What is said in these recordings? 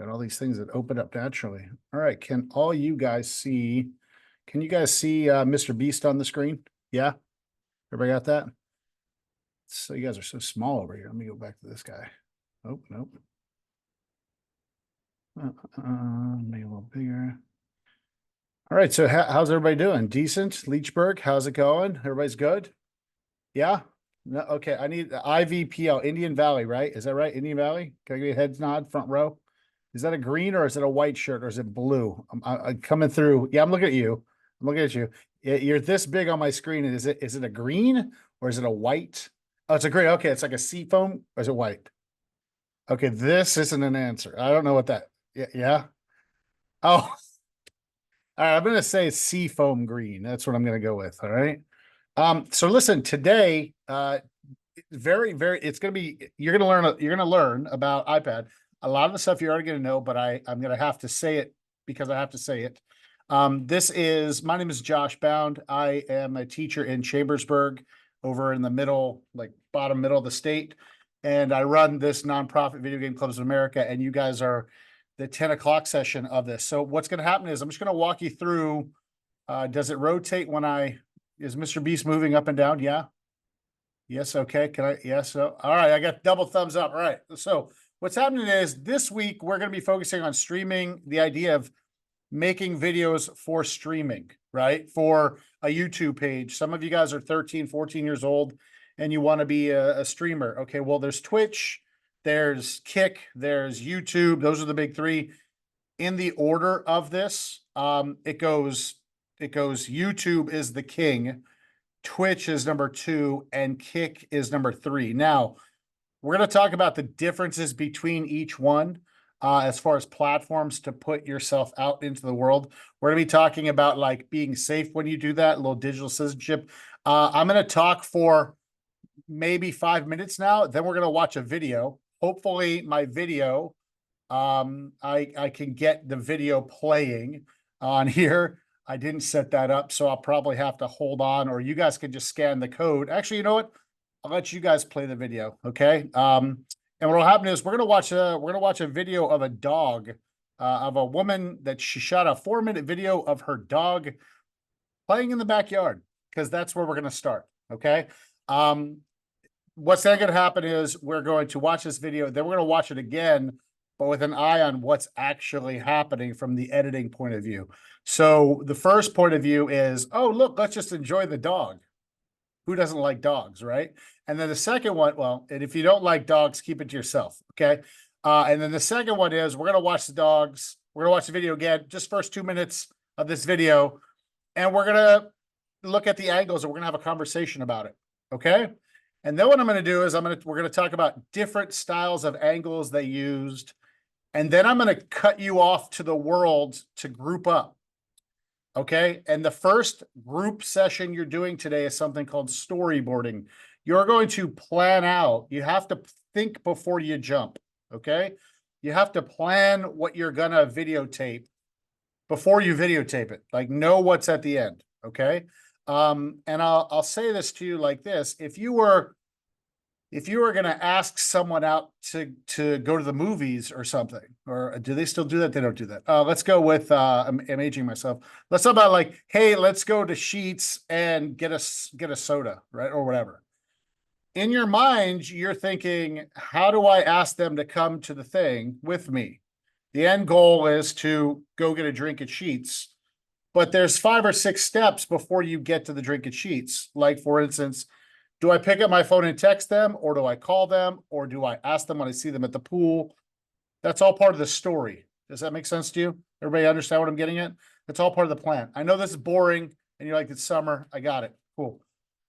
Got all these things that open up naturally. All right, can all you guys see? Can you guys see Mr. Beast on the screen? Yeah, everybody got that? So you guys are so small over here. Let me go back to this guy. Oh, nope. Make it a little bigger. All right, so how's everybody doing? Decent? Leechburg, how's it going? Everybody's good? Yeah? No, okay, I need IVPL, Indian Valley, right? Is that right? Indian Valley? Can I get a head nod, front row? Is that a green or is it a white shirt or is it blue? I'm coming through. Yeah, I'm looking at you. I'm looking at you. You're this big on my screen. Is it a green or is it a white? Oh, it's a green. Okay, it's like a sea foam or is it white? Okay, this isn't an answer. I don't know what that. Yeah. Oh, all right. I'm gonna say sea foam green. That's what I'm gonna go with. All right. So listen, today, very, it's gonna be you're gonna learn about iPad. A lot of the stuff you're already gonna know, but I'm gonna have to say it because I have to say it. My name is Josh Bound. I am a teacher in Chambersburg, over in the middle, like bottom middle of the state, and I run this nonprofit Video Game Clubs of America. And you guys are the 10 o'clock session of this. So what's going to happen is I'm just going to walk you through. Does it rotate when is Mr. Beast moving up and down? Yeah. Yes. Okay. Can I? Yes. So, all right. I got double thumbs up. All right. So what's happening is this week we're going to be focusing on streaming, the idea of making videos for streaming, right? For a YouTube page. Some of you guys are 13, 14 years old and you want to be a streamer. Okay. Well, there's Twitch, there's Kick, there's YouTube. Those are the big three. In the order of this, it goes YouTube is the king, Twitch is number 2, and Kick is number 3. Now, we're going to talk about the differences between each one as far as platforms to put yourself out into the world. We're going to be talking about like being safe when you do that, a little digital citizenship. I'm going to talk for maybe 5 minutes now. Then we're going to watch a video. Hopefully my video, I can get the video playing on here. I didn't set that up, so I'll probably have to hold on, or you guys can just scan the code. Actually, you know what? I'll let you guys play the video, okay? And what'll happen is we're gonna watch a video of a dog, of a woman that she shot a 4-minute video of her dog playing in the backyard, because that's where we're gonna start, okay? What's then gonna happen is we're going to watch this video, then we're gonna watch it again, but with an eye on what's actually happening from the editing point of view. So the first point of view is, oh, look, let's just enjoy the dog. Who doesn't like dogs, right? And then the second one, well, and if you don't like dogs, keep it to yourself, okay? And then the second one is we're gonna watch the dogs. We're gonna watch the video again, just first 2 minutes of this video, and we're gonna look at the angles and we're gonna have a conversation about it, okay? And then what I'm gonna do is we're gonna talk about different styles of angles they used, and then I'm gonna cut you off to the world to group up. Okay. And the first group session you're doing today is something called storyboarding. You're going to plan out. You have to think before you jump. Okay. You have to plan what you're going to videotape before you videotape it. Like, know what's at the end. Okay. And I'll say this to you like this. If you were going to ask someone out to go to the movies or something, or do they still do that? They don't do that. Let's go with, I'm aging myself. Let's talk about like, hey, let's go to Sheetz and get a soda, right? Or whatever. In your mind, you're thinking, how do I ask them to come to the thing with me? The end goal is to go get a drink at Sheetz, but there's 5 or 6 steps before you get to the drink at Sheetz. Like, for instance, do I pick up my phone and text them, or do I call them, or do I ask them when I see them at the pool? That's all part of the story. Does that make sense to you? Everybody understand what I'm getting at? That's all part of the plan. I know this is boring, and you're like, it's summer. I got it. Cool.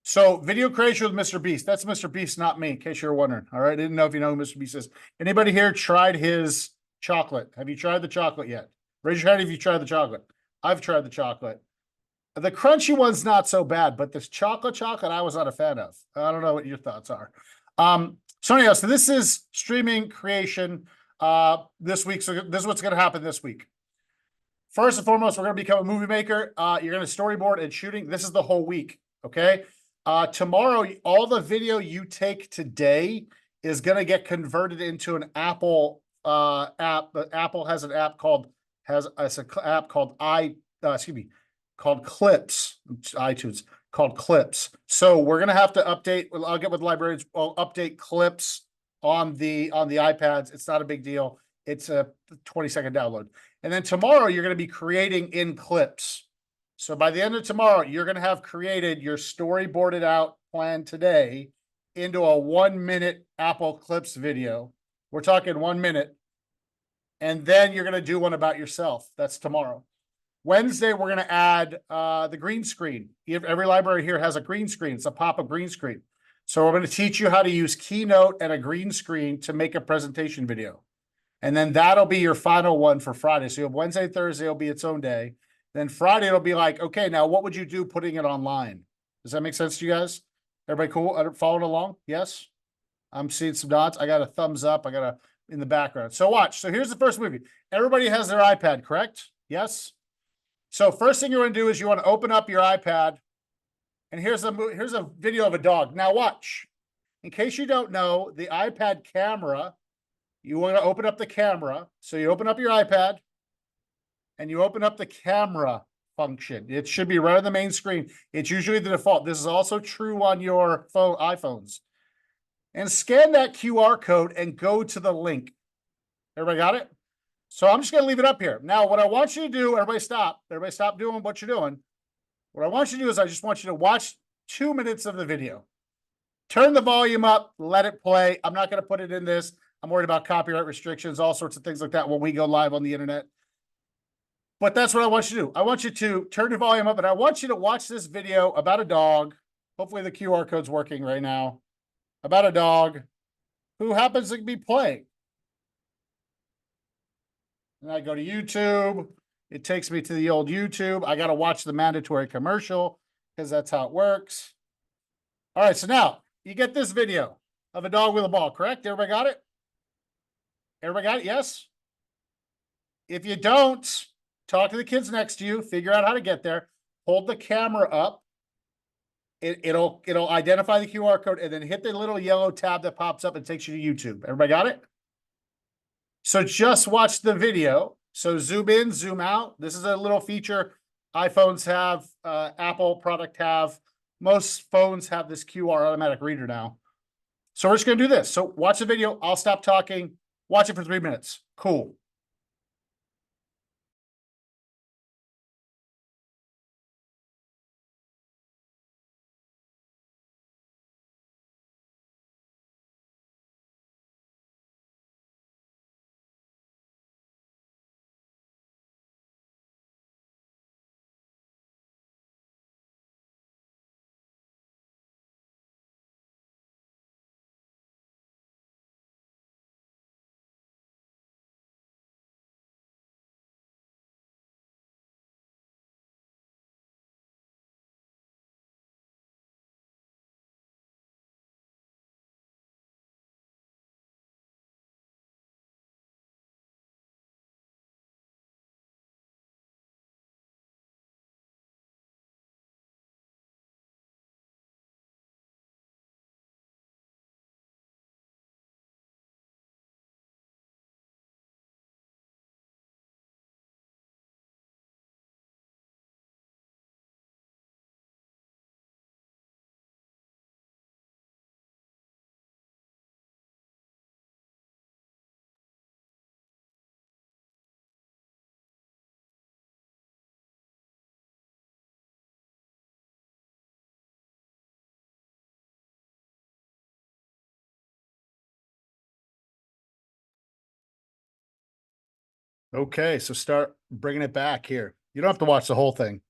So video creation with Mr. Beast. That's Mr. Beast, not me, in case you're wondering. All right. I didn't know if you know who Mr. Beast is. Anybody here tried his chocolate? Have you tried the chocolate yet? Raise your hand if you tried the chocolate. I've tried the chocolate. The crunchy one's not so bad, but this chocolate I was not a fan of. I don't know what your thoughts are. So anyhow, so this is streaming creation this week. So this is what's going to happen this week. First and foremost, we're going to become a movie maker. You're going to storyboard and shooting. This is the whole week, okay? Tomorrow, all the video you take today is going to get converted into an Apple app, but Apple has an app called called Clips, iTunes, called Clips. So we're gonna have to update. I'll get with librarians. I'll update Clips on the iPads. It's not a big deal. It's a 20-second download. And then tomorrow you're going to be creating in Clips. So by the end of tomorrow, you're going to have created your storyboarded out plan today into a 1-minute Apple Clips video. We're talking 1 minute. And then you're going to do one about yourself. That's tomorrow. Wednesday, we're going to add the green screen. Every library here has a green screen. It's a pop-up green screen. So we're going to teach you how to use Keynote and a green screen to make a presentation video. And then that'll be your final one for Friday. So you have Wednesday, Thursday will be its own day. Then Friday, it'll be like, okay, now what would you do putting it online? Does that make sense to you guys? Everybody cool? Following along? Yes? I'm seeing some dots. I got a thumbs up. I got a in the background. So watch. So here's the first movie. Everybody has their iPad, correct? Yes? So first thing you want to do is you want to open up your iPad. And here's a video of a dog. Now watch. In case you don't know, the iPad camera, you want to open up the camera. So you open up your iPad and you open up the camera function. It should be right on the main screen. It's usually the default. This is also true on your iPhones. And scan that QR code and go to the link. Everybody got it? So I'm just going to leave it up here. Now, what I want you to do, everybody stop doing what you're doing. What I want you to do is I just want you to watch 2 minutes of the video. Turn the volume up, let it play. I'm not going to put it in this. I'm worried about copyright restrictions, all sorts of things like that when we go live on the internet. But that's what I want you to do. I want you to turn the volume up, and I want you to watch this video about a dog. Hopefully the QR code's working right now. About a dog who happens to be playing. And I go to YouTube. It takes me to the old YouTube. I got to watch the mandatory commercial because that's how it works. All right, so now you get this video of a dog with a ball, correct? Everybody got it? Everybody got it? Yes? If you don't, talk to the kids next to you, figure out how to get there, hold the camera up. It'll identify the QR code and then hit the little yellow tab that pops up and takes you to YouTube. Everybody got it? So just watch the video. So zoom in, zoom out. This is a little feature iPhones have, Apple product have. Most phones have this QR automatic reader now. So we're just going to do this. So watch the video. I'll stop talking. Watch it for 3 minutes. Cool. Okay, so start bringing it back here. You don't have to watch the whole thing.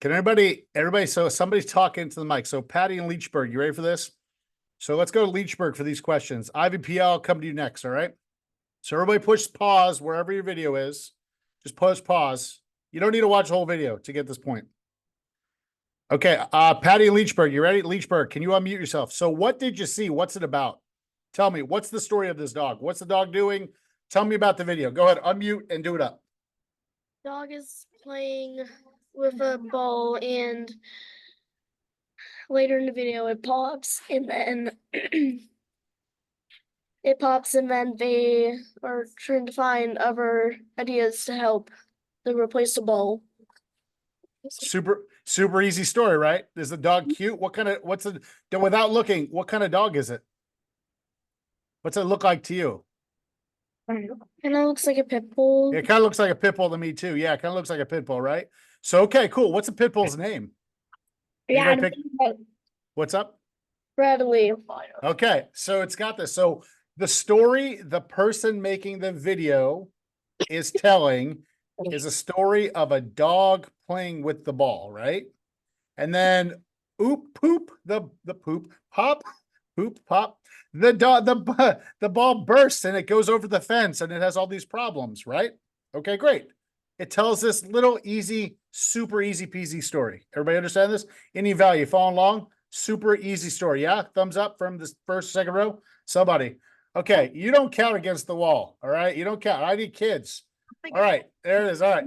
Can everybody, so somebody's talking to the mic. So Patty and Leechburg, you ready for this? So let's go to Leechburg for these questions. IVPL, I'll come to you next, all right? So everybody push pause wherever your video is. Just push pause. You don't need to watch the whole video to get this point. Okay, Patty and Leechburg, you ready? Leechburg, can you unmute yourself? So what did you see? What's it about? Tell me, what's the story of this dog? What's the dog doing? Tell me about the video. Go ahead, unmute and do it up. Dog is playing with a ball, and later in the video it pops, and then it pops and then they are trying to find other ideas to help to replace the ball. Super easy story, right? Is the dog cute? What's the, without looking, what kind of dog is it? What's it look like to you? Kind of looks like a pit bull. It kind of looks like a pit bull to me too. Yeah, it kind of looks like a pit bull, right? So, okay, cool. What's a pit bull's name? Yeah, Anybody pick? What's up? Bradley. Okay, so it's got this. So the story the person making the video is telling is a story of a dog playing with the ball, right? And then oop poop the poop pop poop pop the ball bursts and it goes over the fence and it has all these problems, right? Okay, great. It tells this little easy, super easy peasy story. Everybody understand this? Any value following along? Super easy story. Yeah, thumbs up from this first, second row. Somebody. Okay, you don't count against the wall. All right, you don't count. I need kids. All right, there it is. All right.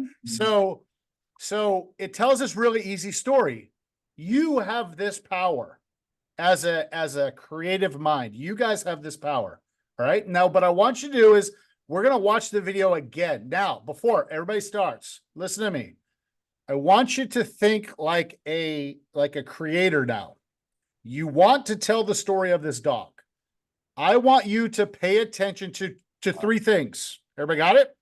So it tells this really easy story. You have this power as a creative mind. You guys have this power. All right. Now, what I want you to do is we're going to watch the video again. Now, before everybody starts, listen to me. I want you to think like a creator now. You want to tell the story of this dog. I want you to pay attention to three things. Everybody got it?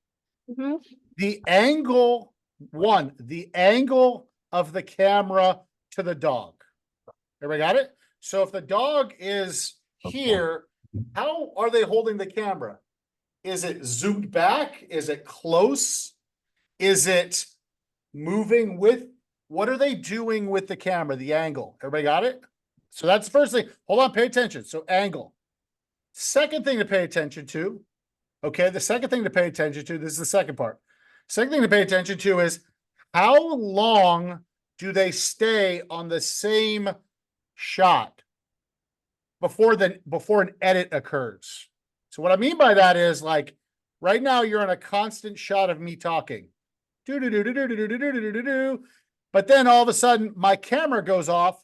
Mm-hmm. The angle, the angle of the camera to the dog. Everybody got it? So if the dog is here, how are they holding the camera? Is it zoomed back? Is it close? Is it moving with? What are they doing with the camera, the angle? Everybody got it? So that's the first thing. Hold on, pay attention. So angle. Second thing to pay attention to, okay, the second thing to pay attention to, this is the second part. Second thing to pay attention to is how long do they stay on the same shot before an edit occurs? So what I mean by that is like right now you're on a constant shot of me talking. Do do do do do do do do do do do. But then all of a sudden my camera goes off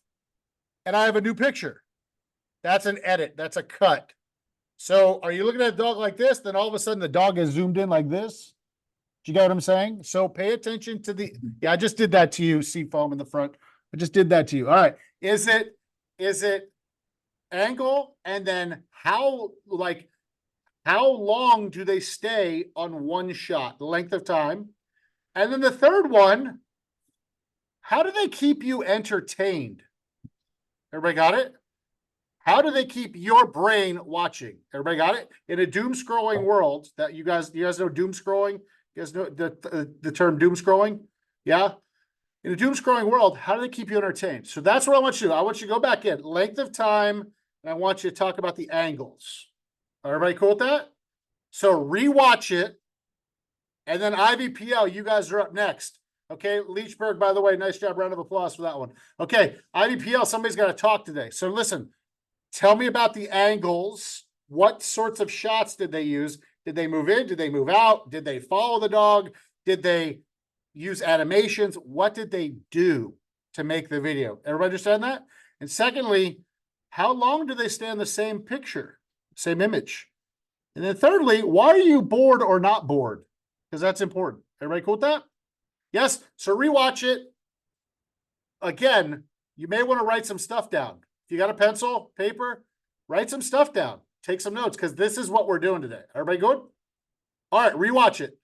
and I have a new picture. That's an edit. That's a cut. So are you looking at a dog like this? Then all of a sudden the dog is zoomed in like this. Do you get what I'm saying? So pay attention to the, yeah, I just did that to you, Seafoam in the front. I just did that to you. All right. Is it angle? And then how long do they stay on one shot, the length of time? And then the third one, how do they keep you entertained? Everybody got it? How do they keep your brain watching? Everybody got it? In a doom scrolling world that you guys know doom scrolling? You guys know the term doom scrolling? Yeah. In a doom scrolling world, how do they keep you entertained? So that's what I want you to do. I want you to go back in length of time, and I want you to talk about the angles. Everybody cool with that? So rewatch it, and then IVPL, you guys are up next. Okay, Leechburg, by the way, nice job. Round of applause for that one. Okay, IVPL, somebody's got to talk today. So listen, tell me about the angles. What sorts of shots did they use? Did they move in? Did they move out? Did they follow the dog? Did they use animations? What did they do to make the video? Everybody understand that? And secondly, how long do they stay on the same picture, same image? And then thirdly, why are you bored or not bored? Because that's important. Everybody cool with that? Yes. So rewatch it. Again, you may want to write some stuff down. If you got a pencil, paper, write some stuff down. Take some notes because this is what we're doing today. Everybody good? All right, rewatch it.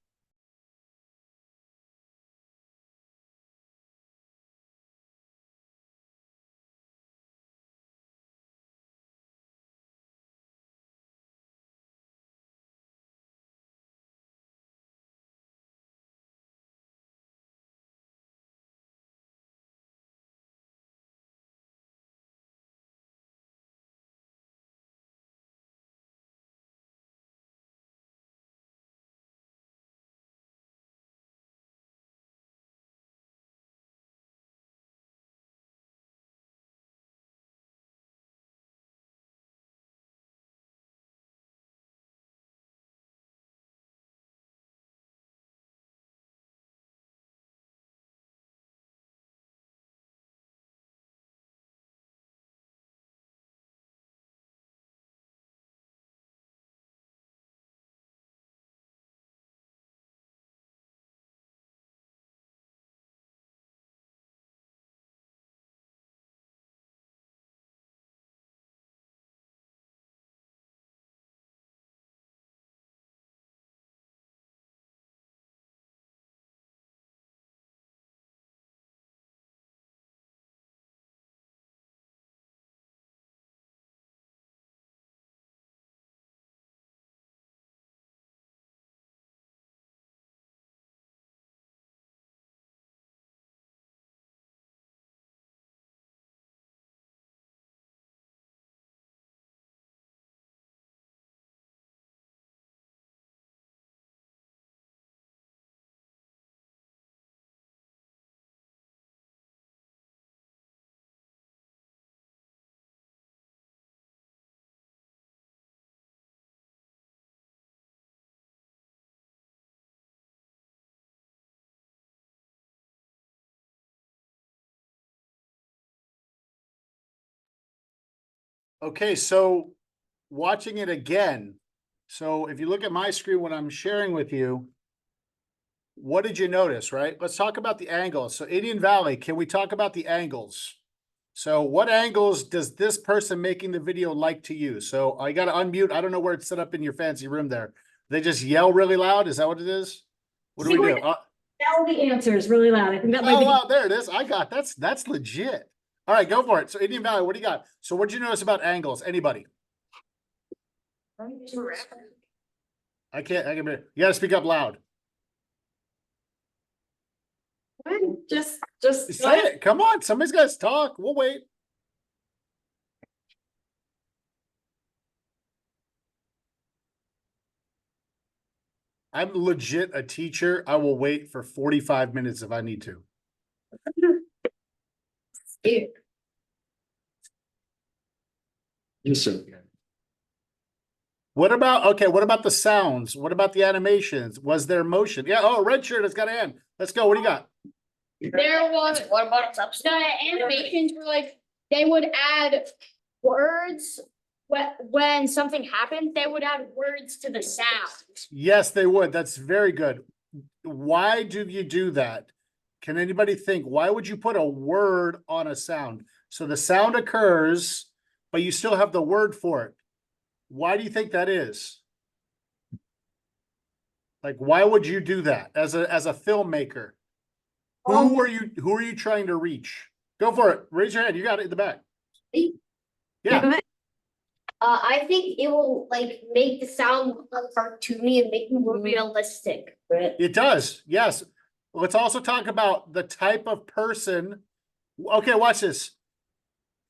Okay, so watching it again. So if you look at my screen, when I'm sharing with you, what did you notice, right? Let's talk about the angles. So Indian Valley, can we talk about the angles? So what angles does this person making the video like to use? So I got to unmute. I don't know where it's set up in your fancy room there. They just yell really loud. Is that what it is? What do we do? All the answers really loud. I think that might Oh, be. wow, there it is. I got that's legit. All right, go for it. So Indian Valley, what do you got? So what did you notice about angles? Anybody? I can't. You got to speak up loud. Just Say it. Come on. Somebody's got to talk. We'll wait. I'm legit a teacher. I will wait for 45 minutes if I need to. Yes, sir. What about, okay, what about the sounds? What about the animations? Was there motion? Yeah, oh, red shirt has got a hand. Let's go. What do you got? There was, what about the animations were like, they would add words. When something happened, they would add words to the sound. Yes, they would. That's very good. Why do you do that? Can anybody think? Why would you put a word on a sound? So the sound occurs, but you still have the word for it. Why do you think that is? Like, why would you do that as a filmmaker? Who are you trying to reach? Go for it. Raise your hand. You got it in the back. Yeah. I think it will like make the sound look cartoony and make it more realistic. It does. Yes. Let's also talk about the type of person. Okay, watch this.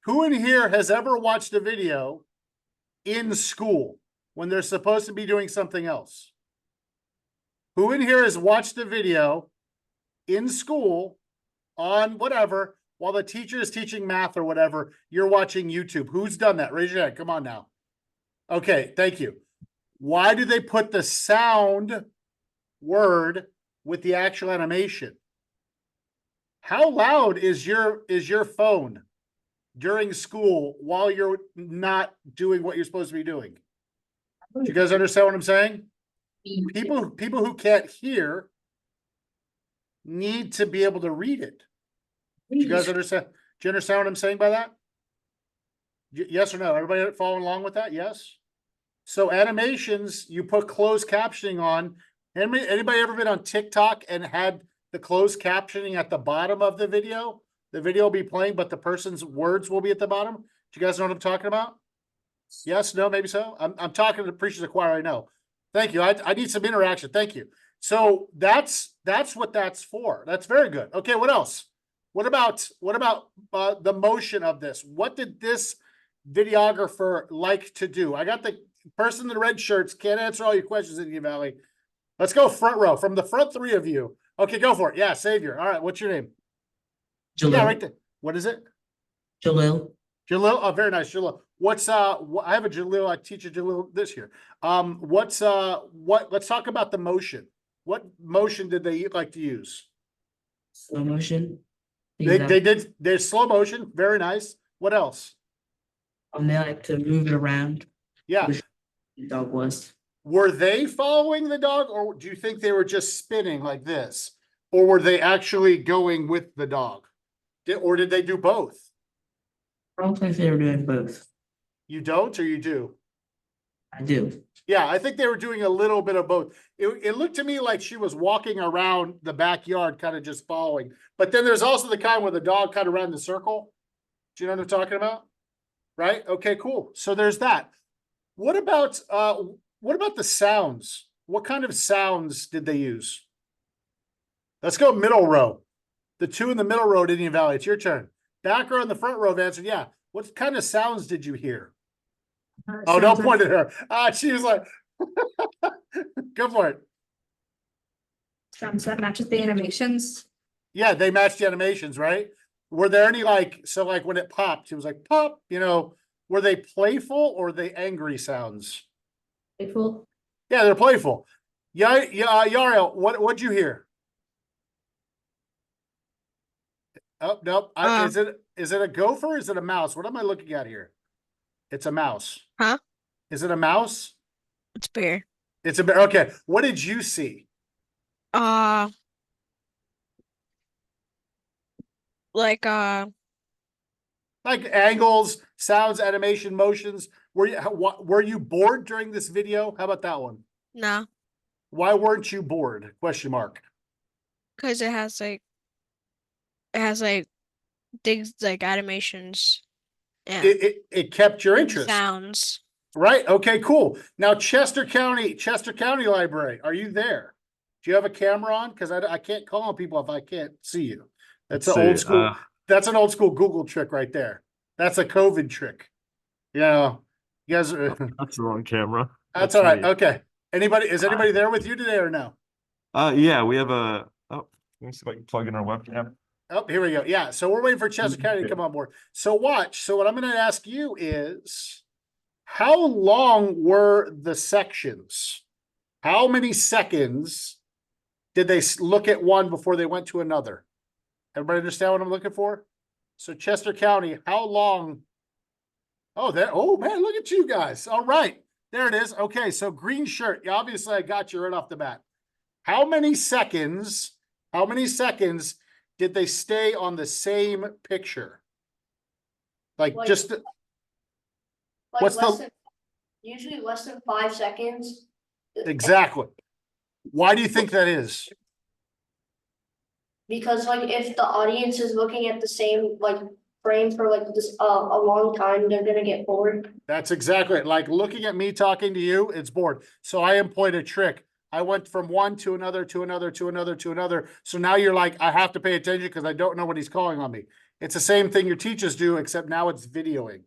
Who in here has ever watched a video in school when they're supposed to be doing something else? Who in here has watched a video in school on whatever while the teacher is teaching math or whatever? You're watching YouTube. Who's done that? Raise your hand. Come on now. Okay, thank you. Why do they put the sound word with the actual animation? How loud is your phone during school while you're not doing what you're supposed to be doing? Do you guys understand what I'm saying? People who can't hear need to be able to read it. Do you guys understand? Do you understand what I'm saying by that? Yes or no? Everybody following along with that? Yes. So animations, you put closed captioning on. Anybody ever been on TikTok and had the closed captioning at the bottom of the video? The video will be playing, but the person's words will be at the bottom. Do you guys know what I'm talking about? Yes, no, maybe so. I'm talking to the preachers of the choir. I know. Thank you. I need some interaction. Thank you. So that's what that's for. That's very good. Okay, what else? What about the motion of this? What did this videographer like to do? I got the person in the red shirts. Can't answer all your questions, Indian Valley. Let's go front row from the front three of you. Okay, go for it. Yeah, Savior. All right, what's your name? Jalil. Yeah, right there. What is it? Jalil. Jalil. Oh, very nice, Jalil. What's I have a Jalil. I teach a Jalil this year. Let's talk about the motion. What motion did they like to use? Slow motion. They're slow motion. Very nice. What else? They like to move it around. Yeah. The dog was. Were they following the dog, or do you think they were just spinning like this? Or were they actually going with the dog? Or did they do both? I don't think they were doing both. You don't, or you do? I do. Yeah, I think they were doing a little bit of both. It looked to me like she was walking around the backyard, kind of just following. But then there's also the kind where the dog kind of ran the circle. Do you know what I'm talking about? Right? Okay, cool. So there's that. What about the sounds? What kind of sounds did they use? Let's go middle row. The two in the middle row at Indian Valley. It's your turn. Back row and the front row have answered, yeah. What kind of sounds did you hear? Oh, don't point at her. She was like, go for it. Sounds that matches the animations. Yeah, they matched the animations, right? Were there any like when it popped, it was like pop, were they playful or were they angry sounds? Playful. Yeah, they're playful. Yeah, Yariel, what'd you hear? Oh, nope. Is it a gopher or is it a mouse? What am I looking at here? It's a mouse. Huh? Is it a mouse? It's bear. It's a bear. Okay. What did you see? Like Like angles, sounds, animation, motions. Were you bored during this video? How about that one? no, Why weren't you bored? Question mark. because it has like things like animations and It kept your interest. sounds. Right. Okay, cool. Now Chester County Library, are you there? Do you have a camera on? Because I can't call on people if I can't see you. That's an old school. That's an old school Google trick right there. That's a COVID trick. You know, you guys are. That's the wrong camera. That's all right. me. Okay. Is anybody there with you today or no? Yeah, we have a. Oh, let me see if I can plug in our webcam. Oh, here we go. Yeah. So we're waiting for Chester County to come on board. So watch. So what I'm going to ask you is, how long were the sections? How many seconds did they look at one before they went to another? Everybody understand what I'm looking for? So Chester County, how long? Oh, man, look at you guys. All right. There it is. Okay. So green shirt. Yeah, obviously I got you right off the bat. How many seconds did they stay on the same picture? Like just, what's the, Usually less than 5 seconds. exactly. Why do you think that is? Because like if the audience is looking at the same like frame for like this a long time, they're gonna get bored. That's exactly it. Like looking at me talking to you, it's bored. So I employed a trick. I went from one to another, to another, to another, to another. So now you're like, I have to pay attention because I don't know what he's calling on me. It's the same thing your teachers do, except now it's videoing.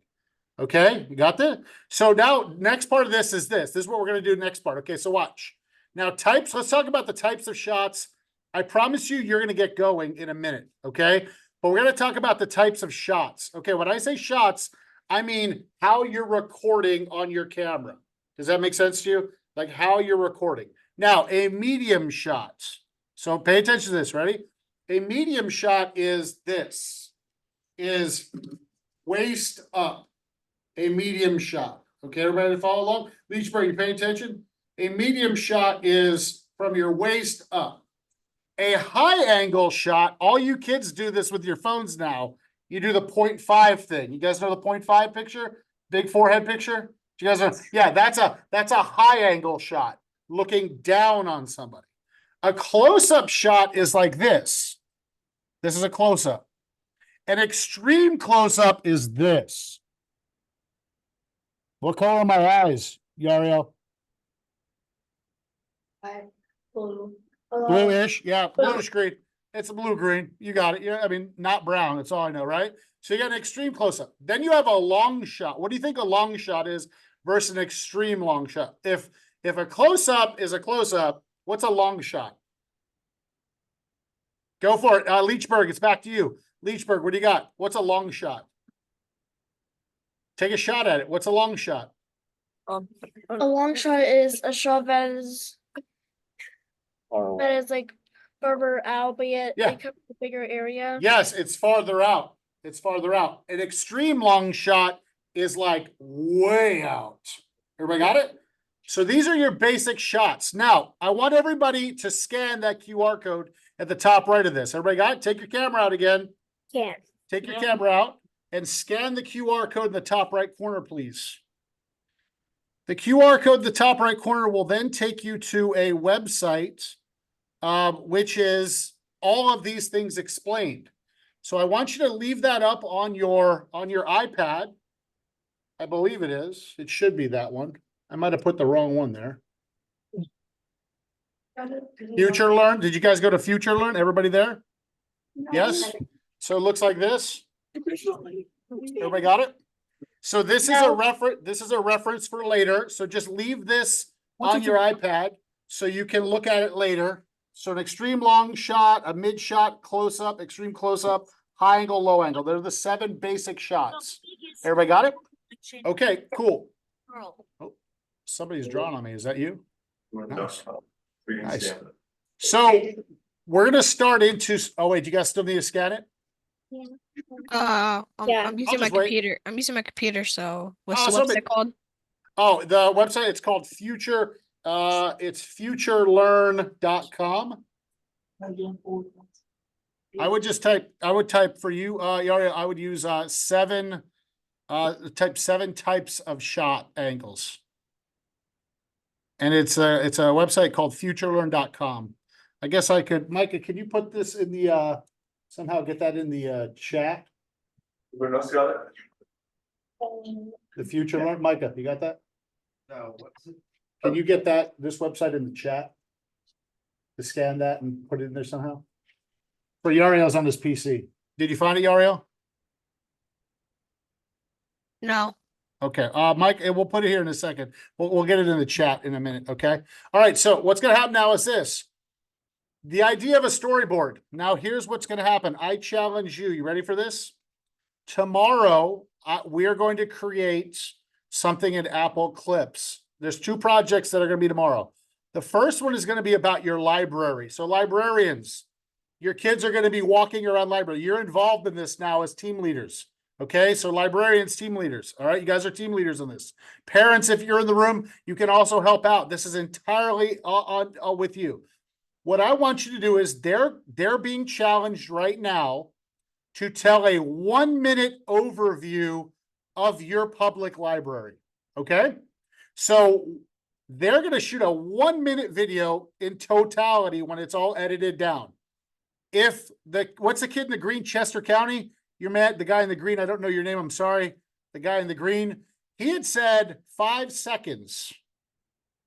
Okay, you got that? So now next part of this is this. This is what we're gonna do next part. Okay, so watch. Now types, let's talk about the types of shots. I promise you're gonna get going in a minute, okay? But we're gonna talk about the types of shots. Okay, when I say shots, I mean how you're recording on your camera. Does that make sense to you? Like how you're recording. Now, a medium shot. So pay attention to this, ready? A medium shot is this, is waist up. A medium shot. Okay, everybody follow along? Leechburg, you paying attention? A medium shot is from your waist up. A high angle shot, all you kids do this with your phones now. You do the 0.5 thing. You guys know the 0.5 picture? Big forehead picture? Do you guys know? Yeah, that's a high angle shot looking down on somebody. A close-up shot is like this. This is a close-up. An extreme close-up is this. What color are my eyes, Yariel? Blue. Bluish, yeah, bluish green. It's a blue-green. You got it. Yeah, I mean, not brown. That's all I know, right? So you got an extreme close-up. Then you have a long shot. What do you think a long shot is versus an extreme long shot? If a close-up is a close-up, what's a long shot? Go for it. Leechburg, it's back to you. Leechburg, what do you got? What's a long shot? Take a shot at it. What's a long shot? A long shot is a shot that is like further out, but yet Yeah. it covers a bigger area. Yes, it's farther out. It's farther out. An extreme long shot is like way out. Everybody got it? So these are your basic shots. Now, I want everybody to scan that QR code at the top right of this. Everybody got it? Take your camera out again. Can't. Take your camera out and scan the QR code in the top right corner, please. The QR code in the top right corner will then take you to a website, which is all of these things explained. So I want you to leave that up on your iPad. I believe it is. It should be that one. I might have put the wrong one there. Future Learn. Did you guys go to Future Learn? Everybody there? Yes? So it looks like this. Everybody got it? So this is a reference for later. So just leave this on your iPad so you can look at it later. So an extreme long shot, a mid shot, close up, extreme close up, high angle, low angle. They're the 7 basic shots. Everybody got it? Okay, cool. Oh, somebody's drawing on me. Is that you? Nice. Nice. So we're gonna start into, oh wait, you guys still need to scan it? Yeah. Yeah. I'm using my just wait. computer. I'm using my computer, so what's the Awesome. website called? Oh, the website, it's called Future, it's futurelearn.com. I would type for you, Yaria, I would use, type 7 types of shot angles. And it's a website called futurelearn.com. I guess I could, Micah, can you put this in the, somehow get that in the, chat? The Future Learn, Micah, you got that? No, what's it? Can you get this website in the chat? To scan that and put it in there somehow? For Yariel's on this PC. Did you find it, Yariel? No. Okay, Mike, and we'll put it here in a second. We'll get it in the chat in a minute, okay? All right, so what's gonna happen now is this. The idea of a storyboard. Now, here's what's gonna happen. I challenge you. You ready for this? Tomorrow, we are going to create something in Apple Clips. There's 2 projects that are gonna be tomorrow. The first one is gonna be about your library. So librarians, your kids are gonna be walking around library. You're involved in this now as team leaders. Okay, so librarians, team leaders. All right, you guys are team leaders on this. Parents, if you're in the room, you can also help out. This is entirely on with you. What I want you to do is they're being challenged right now to tell a 1-minute overview of your public library. Okay, so they're going to shoot a 1-minute video in totality when it's all edited down. If what's the kid in the green, Chester County? You're mad, the guy in the green, I don't know your name, I'm sorry. The guy in the green, he had said 5 seconds,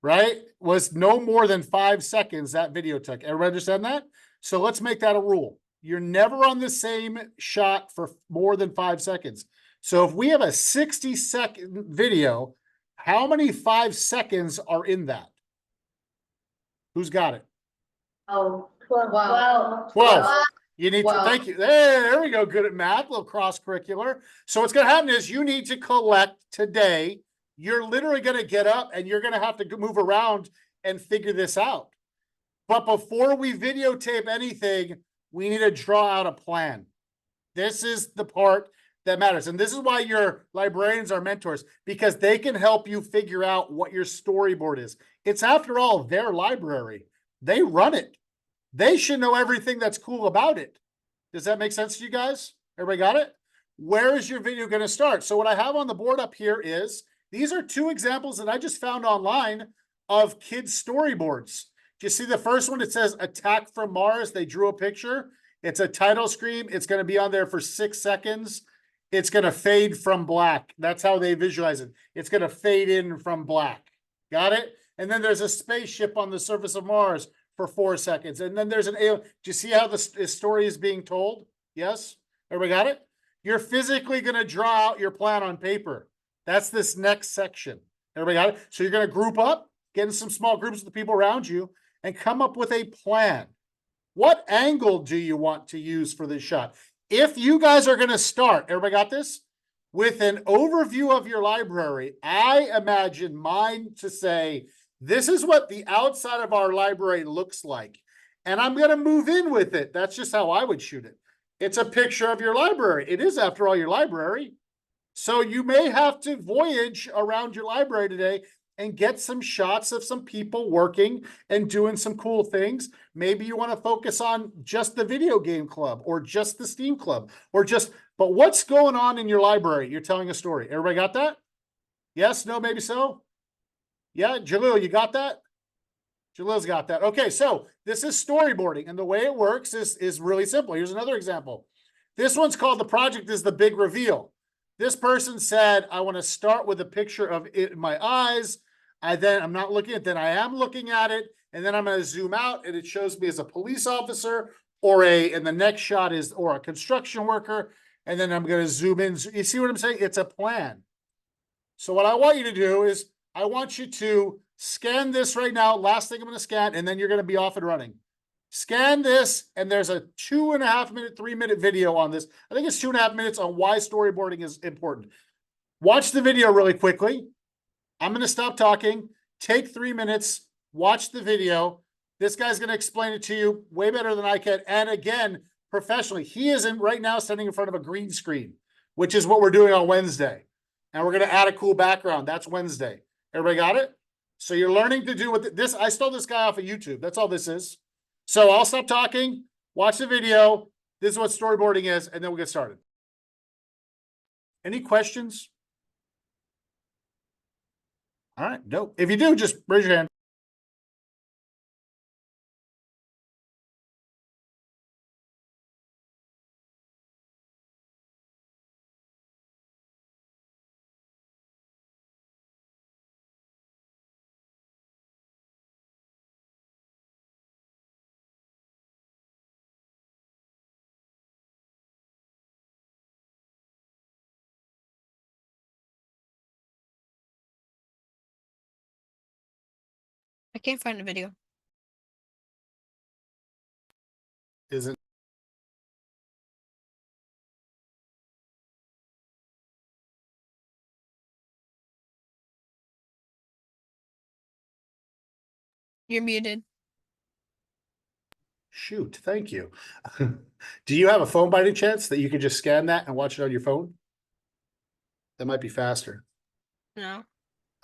right? Was no more than 5 seconds that video took. Everybody understand that? So let's make that a rule. You're never on the same shot for more than 5 seconds. So if we have a 60-second video, how many 5 seconds are in that? Who's got it? Oh, 12. 12. You need to, Wow. thank you. There we go. Good at math, a little cross curricular. So what's going to happen is you need to collect today. You're literally going to get up and you're going to have to move around and figure this out. But before we videotape anything, we need to draw out a plan. This is the part that matters. And this is why your librarians are mentors, because they can help you figure out what your storyboard is. It's, after all, their library. They run it. They should know everything that's cool about it. Does that make sense to you guys? Everybody got it? Where is your video going to start? So what I have on the board up here is, these are 2 examples that I just found online of kids' storyboards. Do you see the first one? It says Attack from Mars. They drew a picture. It's a title screen. It's going to be on there for 6 seconds. It's going to fade from black. That's how they visualize it. It's going to fade in from black. Got it? And then there's a spaceship on the surface of Mars for 4 seconds. And then there's an alien. Do you see how this story is being told? Yes? Everybody got it? You're physically going to draw out your plan on paper. That's this next section. Everybody got it? So you're going to group up, get in some small groups of the people around you, and come up with a plan. What angle do you want to use for this shot? If you guys are going to start, everybody got this? With an overview of your library, I imagine mine to say, this is what the outside of our library looks like. And I'm going to move in with it. That's just how I would shoot it. It's a picture of your library. It is, after all, your library. So you may have to voyage around your library today and get some shots of some people working and doing some cool things. Maybe you want to focus on just the video game club or just the Steam club or just, but what's going on in your library? You're telling a story. Everybody got that? Yes, no, maybe so? Yeah, Jalil, you got that? Jalil's got that. Okay, so this is storyboarding, and the way it works is really simple. Here's another example. This one's called The Project is the Big Reveal. This person said, I want to start with a picture of it in my eyes. I'm not looking at it, then I am looking at it, and then I'm going to zoom out, and it shows me as a police officer and the next shot is, or a construction worker, and then I'm going to zoom in. You see what I'm saying? It's a plan. So what I want you to do is, I want you to scan this right now. Last thing I'm going to scan, and then you're going to be off and running. Scan this, and there's a 2.5-minute, 3-minute video on this. I think it's 2.5 minutes on why storyboarding is important. Watch the video really quickly. I'm going to stop talking. Take 3 minutes. Watch the video. This guy's going to explain it to you way better than I can. And again, professionally. He isn't right now standing in front of a green screen, which is what we're doing on Wednesday. And we're gonna add a cool background. That's Wednesday. Everybody got it? So you're learning to do what this, I stole this guy off of YouTube. That's all this is. So I'll stop talking, watch the video. This is what storyboarding is, and then we'll get started. Any questions? All right, dope. If you do, just raise your hand. I can't find the video. Isn't You're muted. shoot, thank you. Do you have a phone by any chance that you could just scan that and watch it on your phone? That might be faster. No.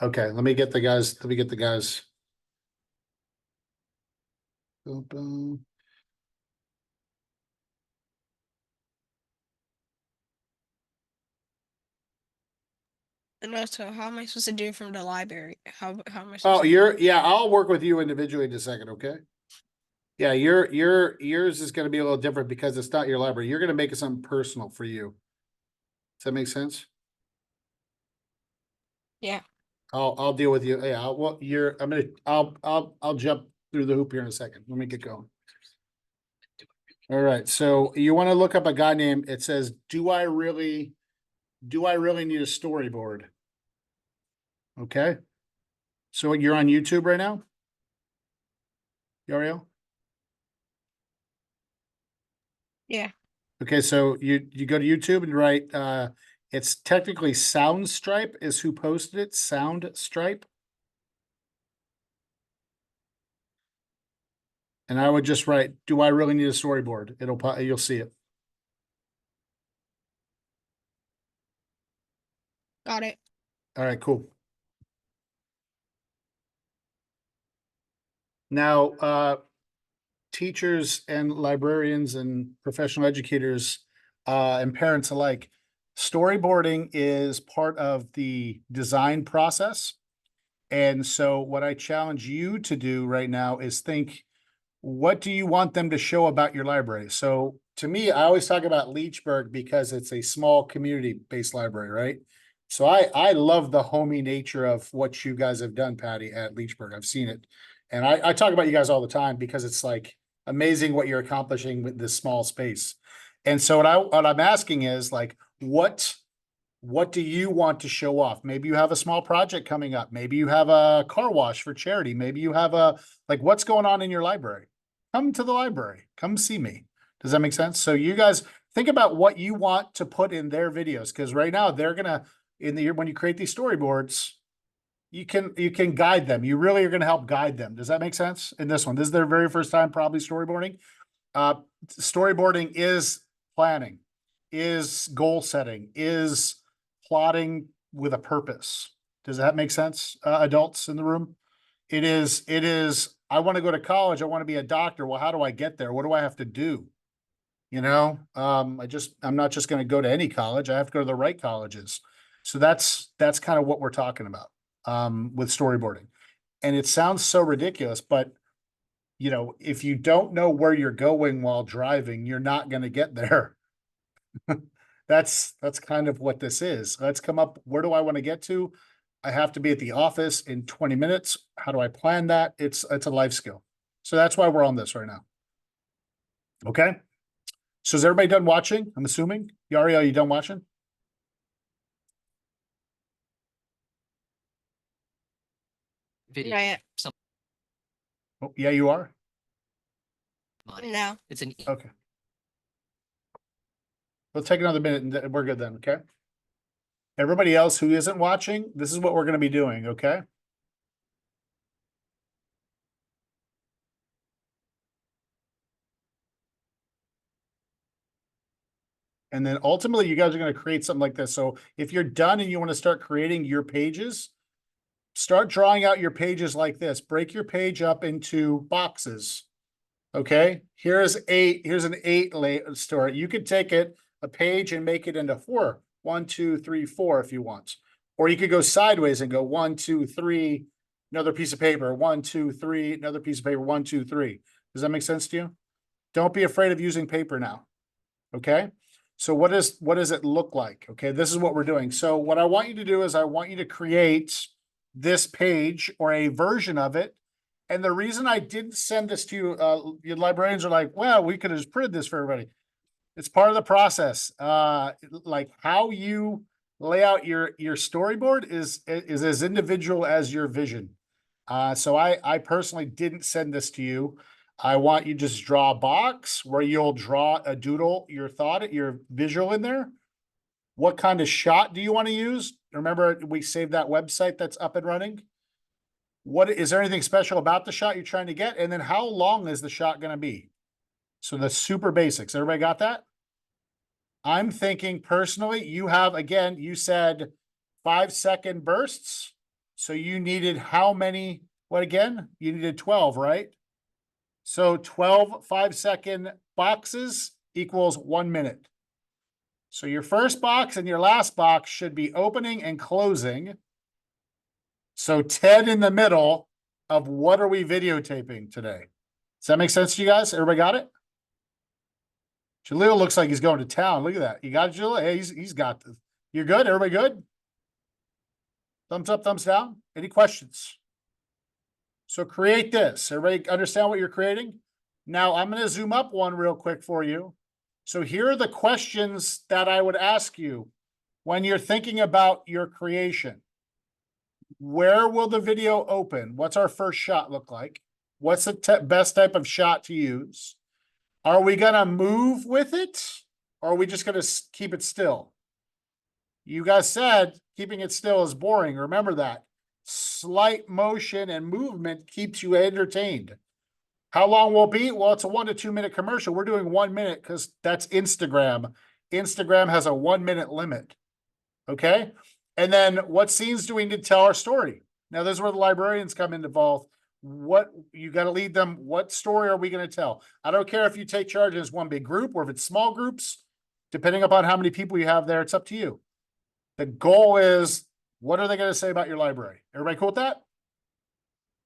Okay, let me get the guys. Let me get the guys. Boom, boom. And also, how am I supposed to do it from the library? How am I supposed Oh, to? yeah, I'll work with you individually in a second, okay? Yeah, yours is gonna be a little different because it's not your library. You're gonna make it something personal for you. Does that make sense? Yeah. I'll deal with you. Yeah, I'll jump through the hoop here in a second. Let me get going. All right, so you want to look up a guy named, it says, do I really need a storyboard? Okay. So you're on YouTube right now? Yariel? Yeah. Okay, so you go to YouTube and write, it's technically Soundstripe is who posted it, Soundstripe. And I would just write, do I really need a storyboard? You'll see it. Got it. All right, cool. Now, teachers and librarians and professional educators, and parents alike, storyboarding is part of the design process. And so what I challenge you to do right now is think, what do you want them to show about your library? So to me, I always talk about Leechburg because it's a small community-based library, right? So I love the homey nature of what you guys have done, Patty, at Leechburg. I've seen it. And I talk about you guys all the time because it's like amazing what you're accomplishing with this small space. And so what I'm asking is like, what do you want to show off? Maybe you have a small project coming up. Maybe you have a car wash for charity. Maybe you have like, what's going on in your library? Come to the library. Come see me. Does that make sense? So you guys think about what you want to put in their videos, because right now they're gonna, when you create these storyboards, you can guide them. You really are gonna help guide them. Does that make sense? In this one, this is their very first time probably storyboarding. Storyboarding is planning, is goal setting, is plotting with a purpose. Does that make sense, adults in the room? It is, I want to go to college. I want to be a doctor. Well, how do I get there? What do I have to do? You know, I'm not just going to go to any college. I have to go to the right colleges. So that's kind of what we're talking about, with storyboarding. And it sounds so ridiculous, but you know, if you don't know where you're going while driving, you're not going to get there. That's kind of what this is. Let's come up. Where do I want to get to? I have to be at the office in 20 minutes. How do I plan that? It's a life skill. So that's why we're on this right now. Okay. So is everybody done watching? I'm assuming. Yari, are you done watching? Video. Yeah. Oh, yeah, you are. Money. No. It's an Okay. We'll take another minute and we're good then. Okay. Everybody else who isn't watching, this is what we're going to be doing. Okay. And then ultimately you guys are going to create something like this. So if you're done and you want to start creating your pages, start drawing out your pages like this. Break your page up into boxes. Okay, here's an 8 story. You could take a page and make it into 4. 1, 2, 3, 4 if you want. Or you could go sideways and go 1, 2, 3, another piece of paper, 1, 2, 3, another piece of paper, 1, 2, 3. Does that make sense to you? Don't be afraid of using paper now. Okay. So what does it look like? Okay, this is what we're doing. So what I want you to do is I want you to create this page or a version of it. And the reason I didn't send this to you, your librarians are like, well, we could have just printed this for everybody. It's part of the process. Like how you lay out your storyboard is as individual as your vision. So I personally didn't send this to you. I want you to just draw a box where you'll draw a doodle, your visual in there. What kind of shot do you want to use? Remember, we saved that website that's up and running. What is there anything special about the shot you're trying to get? And then how long is the shot going to be? So the super basics. Everybody got that? I'm thinking personally, you have, again, you said 5-second bursts. So you needed how many? What again? You needed 12, right? So 12 5-second boxes equals 1 minute. So your first box and your last box should be opening and closing. So 10 in the middle of what are we videotaping today? Does that make sense to you guys? Everybody got it? Jaleel looks like he's going to town. Look at that. You got it, Jaleel? Hey, he's got this. You're good? Everybody good? Thumbs up, thumbs down. Any questions? So create this. Everybody understand what you're creating? Now I'm going to zoom up one real quick for you. So here are the questions that I would ask you when you're thinking about your creation. Where will the video open? What's our first shot look like? What's the best type of shot to use? Are we going to move with it? Or are we just going to keep it still? You guys said keeping it still is boring. Remember that. Slight motion and movement keeps you entertained. How long will it be? Well, it's a 1 to 2 minute commercial. We're doing 1 minute because that's Instagram. Instagram has a 1 minute limit. Okay. And then what scenes do we need to tell our story? Now, this is where the librarians come involved. What you got to lead them. What story are we going to tell? I don't care if you take charge as one big group or if it's small groups, depending upon how many people you have there, it's up to you. The goal is, what are they going to say about your library? Everybody cool with that?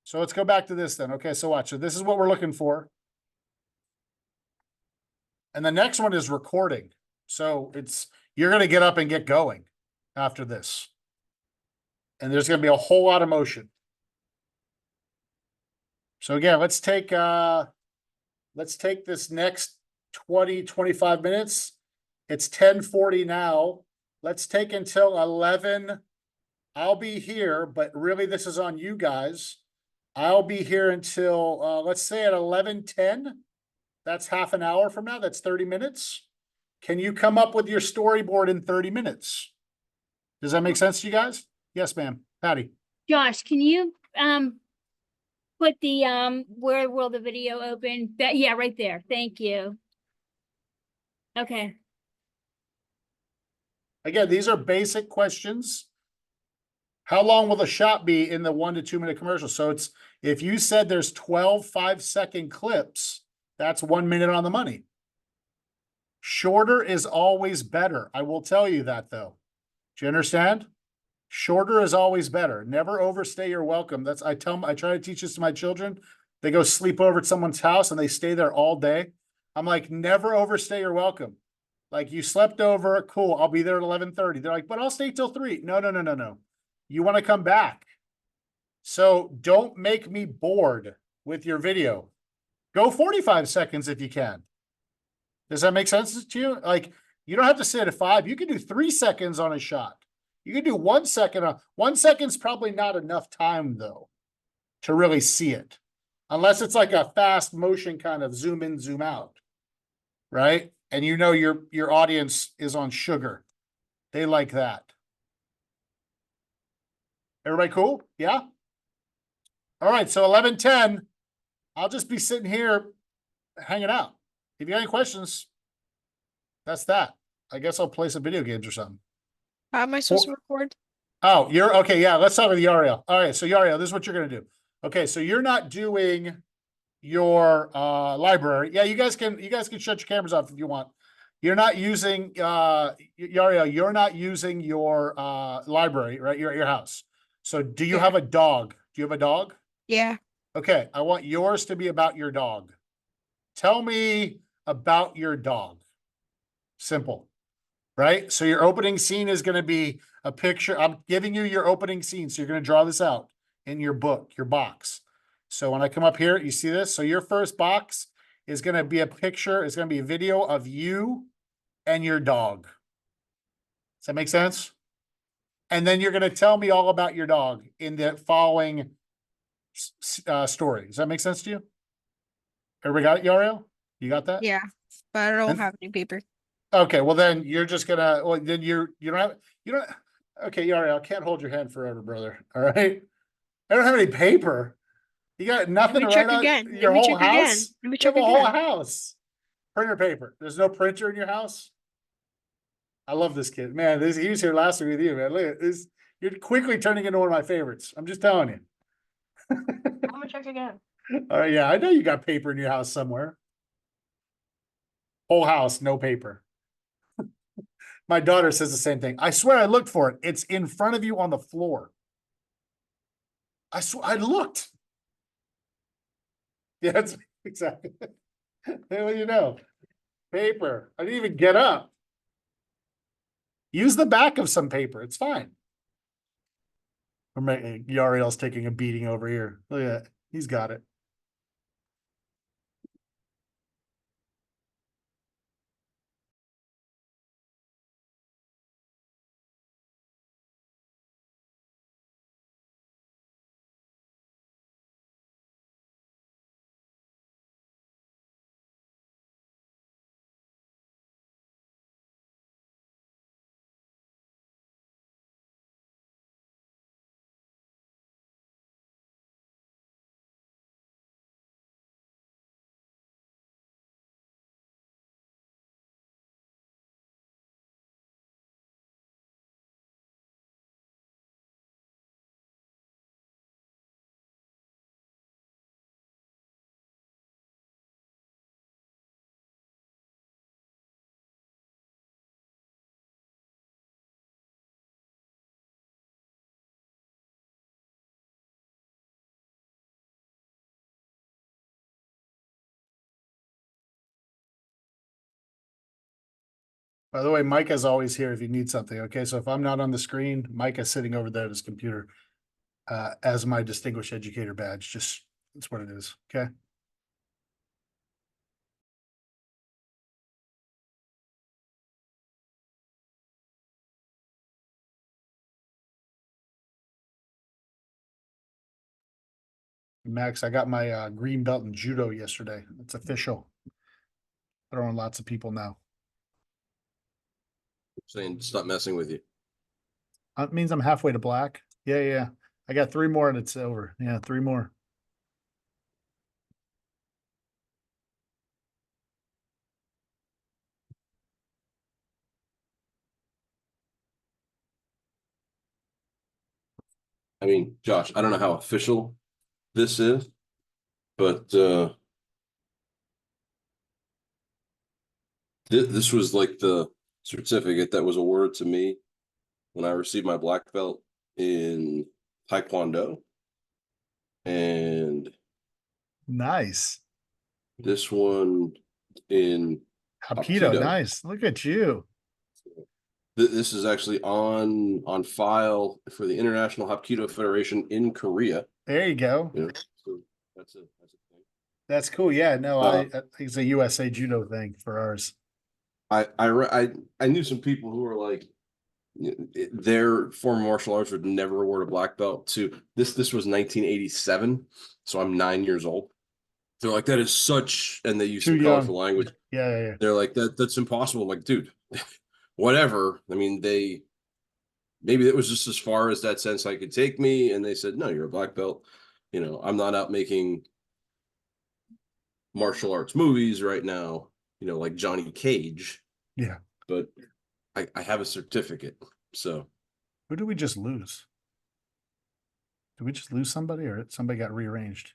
So let's go back to this then. Okay, so watch. So this is what we're looking for. And the next one is recording. So you're going to get up and get going after this. And there's going to be a whole lot of motion. So again, let's take this next 20, 25 minutes. It's 10:40 now. Let's take until 11. I'll be here, but really this is on you guys. I'll be here until, let's say at 11:10. That's half an hour from now. That's 30 minutes. Can you come up with your storyboard in 30 minutes? Does that make sense to you guys? Yes, ma'am. Patty. Josh, can you put the where will the video open? Yeah, right there. Thank you. Okay. Again, these are basic questions. How long will the shot be in the 1 to 2 minute commercial? So it's, if you said there's 12 5-second clips, that's 1 minute on the money. Shorter is always better. I will tell you that though. Do you understand? Shorter is always better. Never overstay your welcome. I try to teach this to my children. They go sleep over at someone's house and they stay there all day. I'm like, never overstay your welcome. Like, you slept over, cool, I'll be there at 11:30. They're like, but I'll stay till 3. No. You want to come back. So don't make me bored with your video. Go 45 seconds if you can. Does that make sense to you? Like, you don't have to sit at 5. You can do 3 seconds on a shot. You can do 1 second. 1 second's probably not enough time though to really see it. Unless it's like a fast motion kind of zoom in, zoom out. Right? And you know your audience is on sugar. They like that. Everybody cool? Yeah? All right, so 11:10. I'll just be sitting here hanging out. If you got any questions, that's that. I guess I'll play some video games or something. How am I supposed to record? Oh, you're okay. Yeah, let's talk with Yariel. All right, so Yariel, this is what you're gonna do. Okay, so you're not doing your library. Yeah, you guys can shut your cameras off if you want. You're not using Yariel, you're not using your library, right? You're at your house. So do you Yeah. have a dog? Do you have a dog? Yeah. Okay, I want yours to be about your dog. Tell me about your dog. Simple, right? So your opening scene is going to be a picture. I'm giving you your opening scene. So you're going to draw this out in your book, your box. So when I come up here, you see this? So your first box is going to be a picture. It's going to be a video of you and your dog. Does that make sense? And then you're going to tell me all about your dog in the following story. Does that make sense to you? Everybody got it, Yariel? You got that? Yeah. But I don't And- have any paper. Okay, well then you're just gonna, well, then you don't, okay, Yariel, I can't hold your hand forever, brother. All right? I don't have any paper. You got nothing to me check write on again. your Let me whole check again. house? Let me You check have a whole again. house. Printer paper. There's no printer in your house? I love this kid. Man, he was here last week with you, man. Look at this. You're quickly turning into one of my favorites. I'm just telling you. I'm gonna check again. All right, yeah, I know you got paper in your house somewhere. Whole house, no paper. My daughter says the same thing. I swear I looked for it. It's in front of you on the floor. I swear I looked. Yeah, that's exactly. Well, you know, paper. I didn't even get up. Use the back of some paper. It's fine. Yariel's taking a beating over here. Look at that. He's got it. By the way, Micah's always here if you need something. Okay, so if I'm not on the screen, Micah's sitting over there at his computer as my distinguished educator badge. Just that's what it is. Okay. Max, I got my green belt in judo yesterday. It's official. Put on lots of people now. Saying stop messing with you. It means I'm halfway to black. Yeah, yeah. I got 3 more and it's over. Yeah, 3 more. I mean, Josh, I don't know how official this is, but this was like the certificate that was awarded to me when I received my black belt in Taekwondo. And Nice. this one in Hapkido, Hapkido. nice. Look at you. This is actually on file for the International Hapkido Federation in Korea. There you go. You know, so that's a thing. That's cool. Yeah, no, Uh, I think it's a USA judo thing for ours. I knew some people who were like, their former martial arts would never award a black belt to this. This was 1987, so I'm 9 years old. They're like, that is such, and they use Too some young. colorful language. Yeah, yeah, yeah. They're like, that's impossible. I'm like, dude, whatever. I mean, maybe it was just as far as that sensei could take me, and they said, no, you're a black belt. You know, I'm not out making martial arts movies right now, you know, like Johnny Cage. Yeah. But I have a certificate, so Who did we just lose? Did we just lose somebody or somebody got rearranged?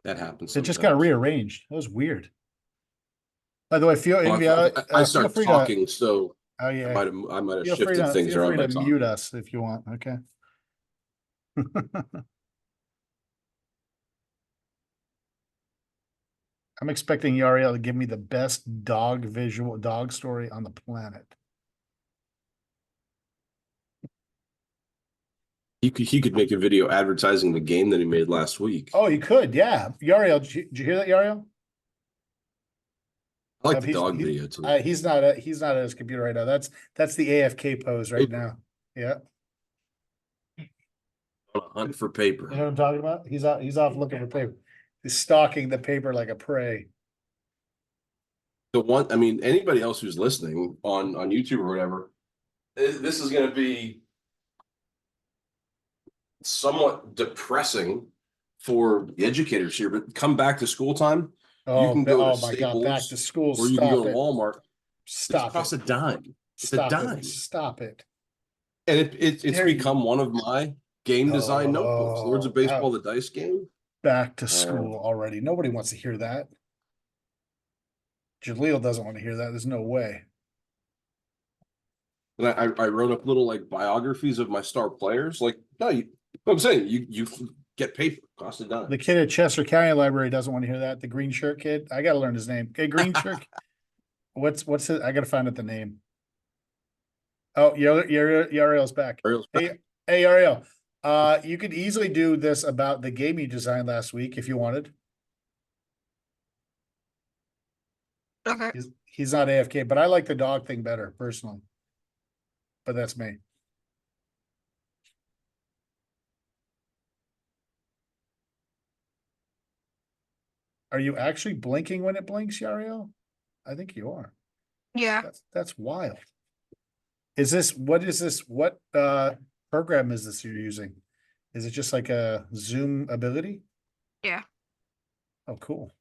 that happens. It just got sometimes. rearranged. That was weird. By the way, feel Well, I feel start free talking, so to, oh I yeah, might have feel free shifted to, things feel around free by to talking. mute us if you want, okay? I'm expecting Yariel to give me the best dog story on the planet. He could make a video advertising the game that he made last week. Oh, you could, yeah. Yariel, did you hear that, Yariel? I like Oh, the dog video too. He's not at his computer right now. That's the AFK pose right now. Yeah. On a hunt for paper. You know what I'm talking about? He's off looking for paper. He's stalking the paper like a prey. The one, I mean, anybody else who's listening on YouTube or whatever, this is going to be somewhat depressing for the educators here. But come back to school time, Oh, can go to oh my God, back Staples, to school. or you can go Stop to it. Walmart. It Stop costs it. a dime. It's a Stop dime, it. Stop it. and it's Dare you. become one of my game design notebooks. Lords of Oh, Baseball, the dice game. Back to school already. Nobody wants to hear that. Jaleel doesn't want to hear that. There's no way. And I wrote up little like biographies of my star players. Like, no, I'm saying you get paper, cost a dime. The kid at Chester County Library doesn't want to hear that. The green shirt kid. I gotta learn his name. Okay, green shirt. What's it? I gotta find out the name. Oh, Yariel's back. Ariel's back. Hey, Ariel. You could easily do this about the game you designed last week if you wanted. Okay. He's not AFK, but I like the dog thing better personally. But that's me. Are you actually blinking when it blinks, Yariel? I think you are. Yeah. That's wild. What is this? What program is this you're using? Is it just like a Zoom ability? Yeah. Oh, cool.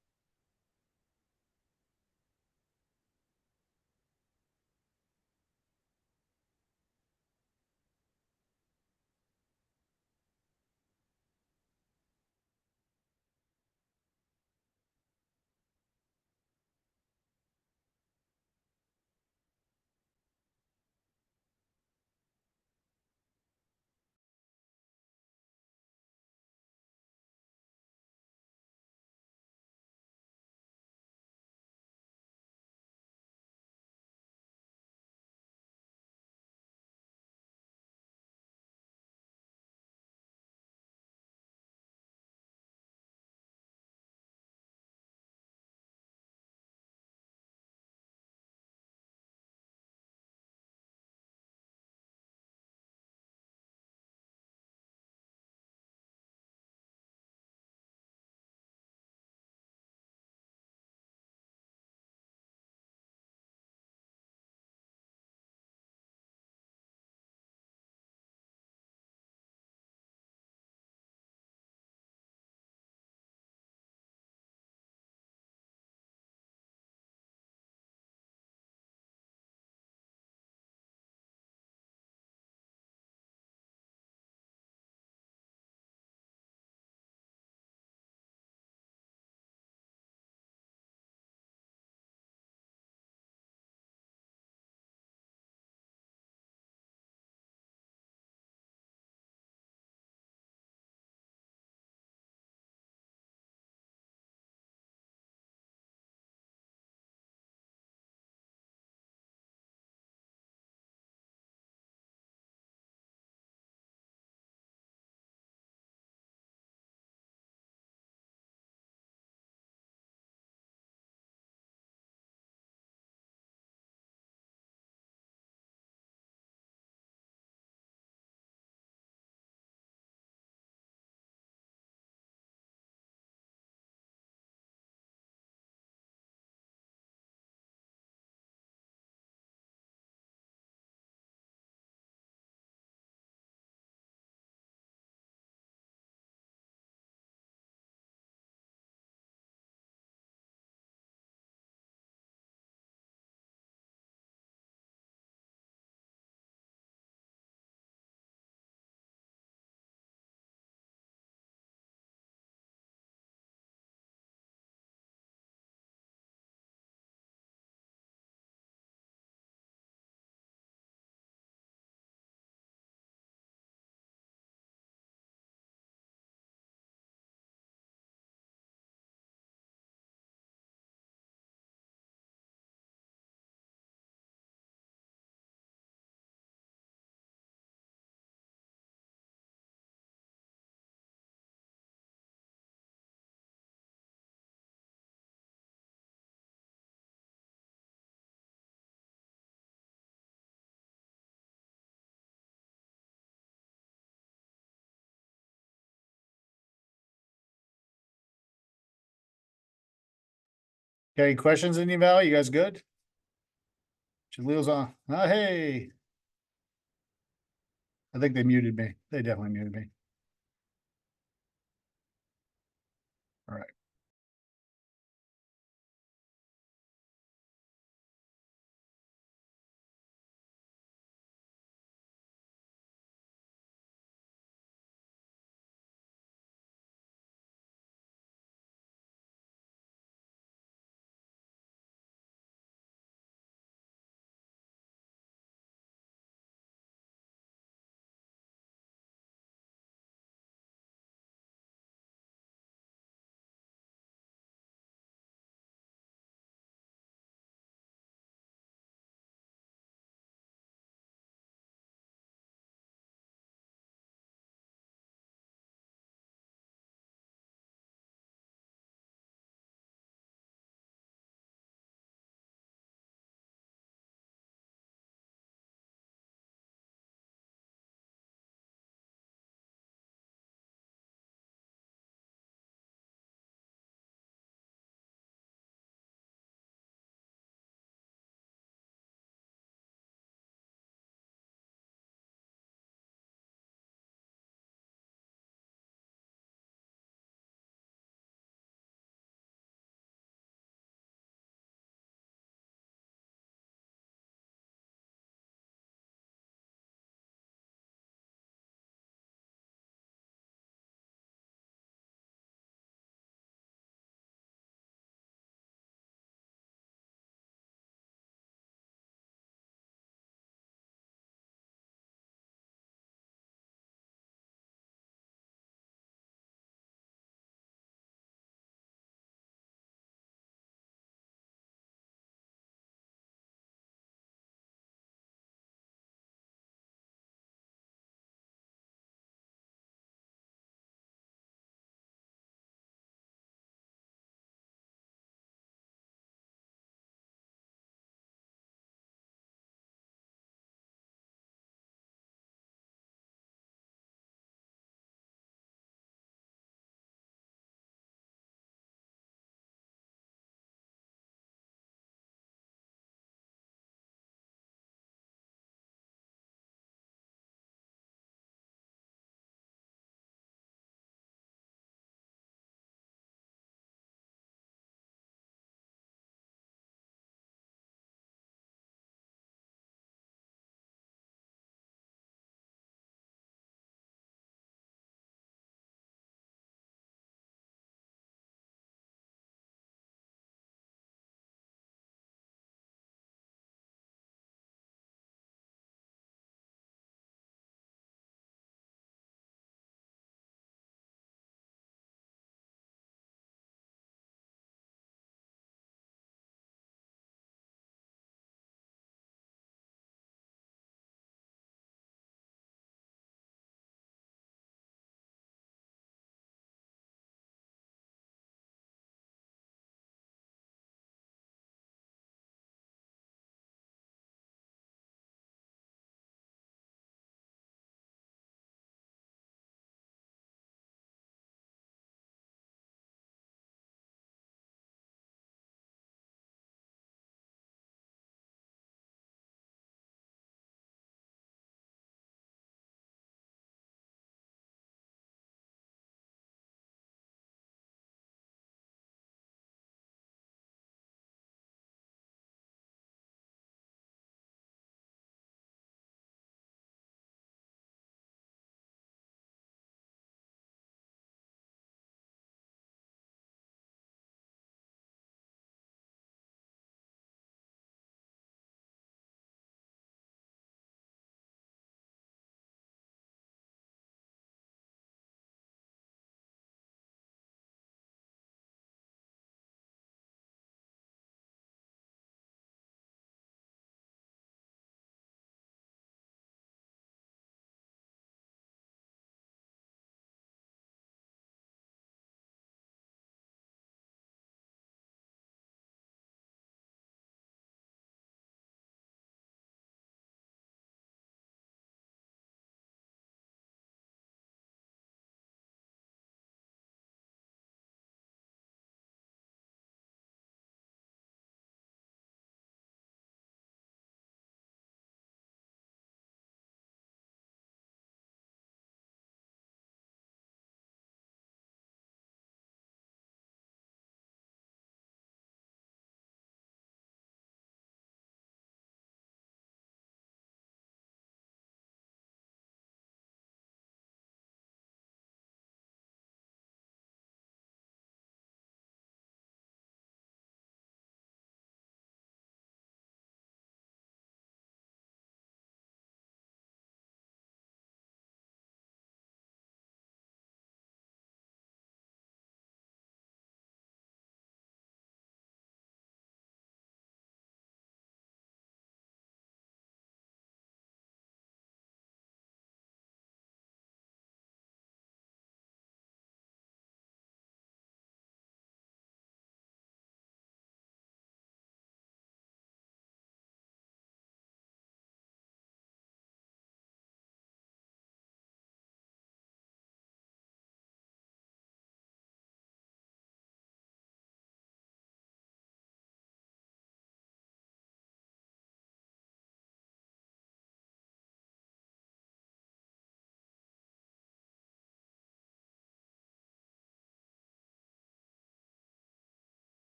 Okay, questions in the eval? You guys good? Jaleel's on. Oh, hey. I think they muted me. They definitely muted me. All right.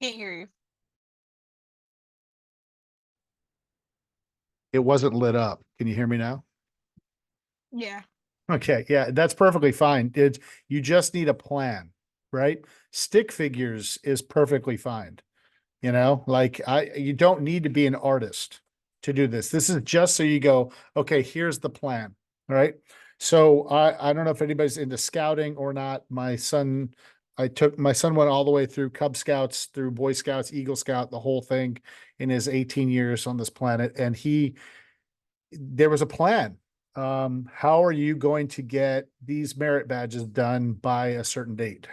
Can't hear you. It wasn't lit up. Can you hear me now? Yeah. Okay, yeah, that's perfectly fine. You just need a plan, right? Stick figures is perfectly fine. You know, like you don't need to be an artist to do this. This is just so you go, okay, here's the plan, right? So I don't know if anybody's into scouting or not. My son went all the way through Cub Scouts, through Boy Scouts, Eagle Scout, the whole thing in his 18 years on this planet. And there was a plan. How are you going to get these merit badges done by a certain date?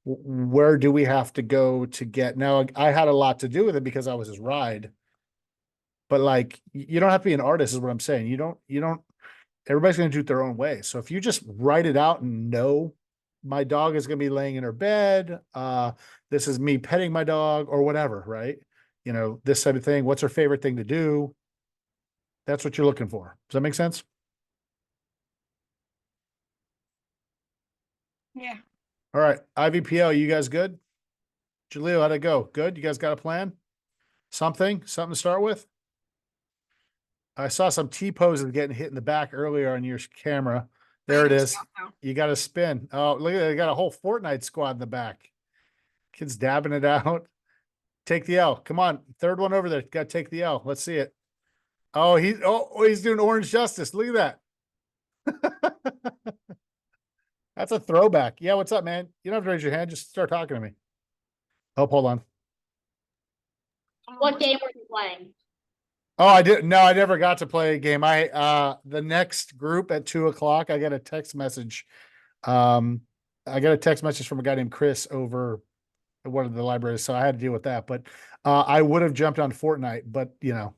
Where do we have to go to get? Now, I had a lot to do with it because I was his ride, but like, you don't have to be an artist is what I'm saying. Everybody's going to do it their own way. So if you just write it out and know my dog is going to be laying in her bed, this is me petting my dog or whatever, right? You know, this type of thing. What's her favorite thing to do? That's what you're looking for. Does that make sense? Yeah. All right. IVPL, you guys good? Jaleel, how'd it go? Good? You guys got a plan? Something to start with? I saw some T-poses getting hit in the back earlier on your camera. There it is. You got to spin. Oh, look at it. They got a whole Fortnite squad in the back. Kids dabbing it out. Take the L. Come on. Third one over there. Got to take the L. Let's see it. Oh, he's doing Orange Justice. Look at that. That's a throwback. Yeah, what's up, man? You don't have to raise your hand. Just start talking to me. Oh, hold on. What game were you playing? Oh, I didn't. No, I never got to play a game. The next group at 2:00, I got a text message. I got a text message from a guy named Chris over at one of the libraries, so I had to deal with that. But I would have jumped on Fortnite, but you know,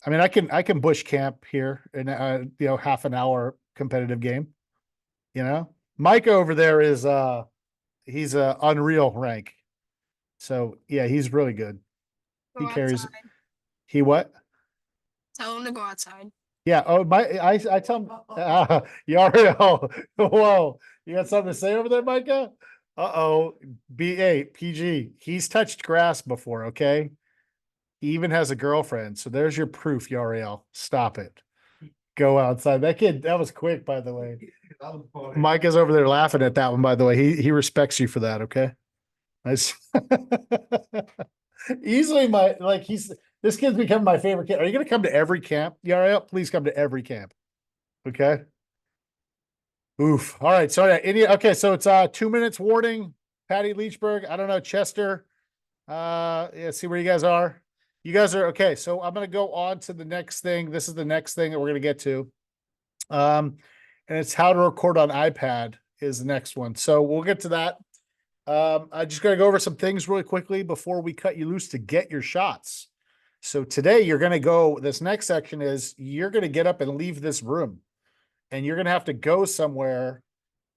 I mean, I can bush camp here in half an hour competitive game. You know, Mike over there is he's a Unreal rank, so yeah, he's really good. He Go carries. outside. He what? Tell him to go outside. Yeah. Oh, I tell him. Yariel. Whoa, you got something to say over there, Micah? Uh-oh. PG. He's touched grass before. Okay. He even has a girlfriend. So there's your proof, Yariel. Stop it. Go outside. That kid. That was quick, by the way. Micah's over there laughing at that one. By the way, he respects you for that. Okay. Nice. Easily this kid's become my favorite kid. Are you going to come to every camp, Yariel? Please come to every camp. Okay. Oof. All right. So okay. So it's 2 minutes warning. Patty Leechburg. I don't know. Chester. Yeah. See where you guys are. You guys are okay. So I'm going to go on to the next thing. This is the next thing that we're going to get to. And it's how to record on iPad is the next one. So we'll get to that. I just got to go over some things really quickly before we cut you loose to get your shots. So today you're going to go, this next section is you're going to get up and leave this room and you're going to have to go somewhere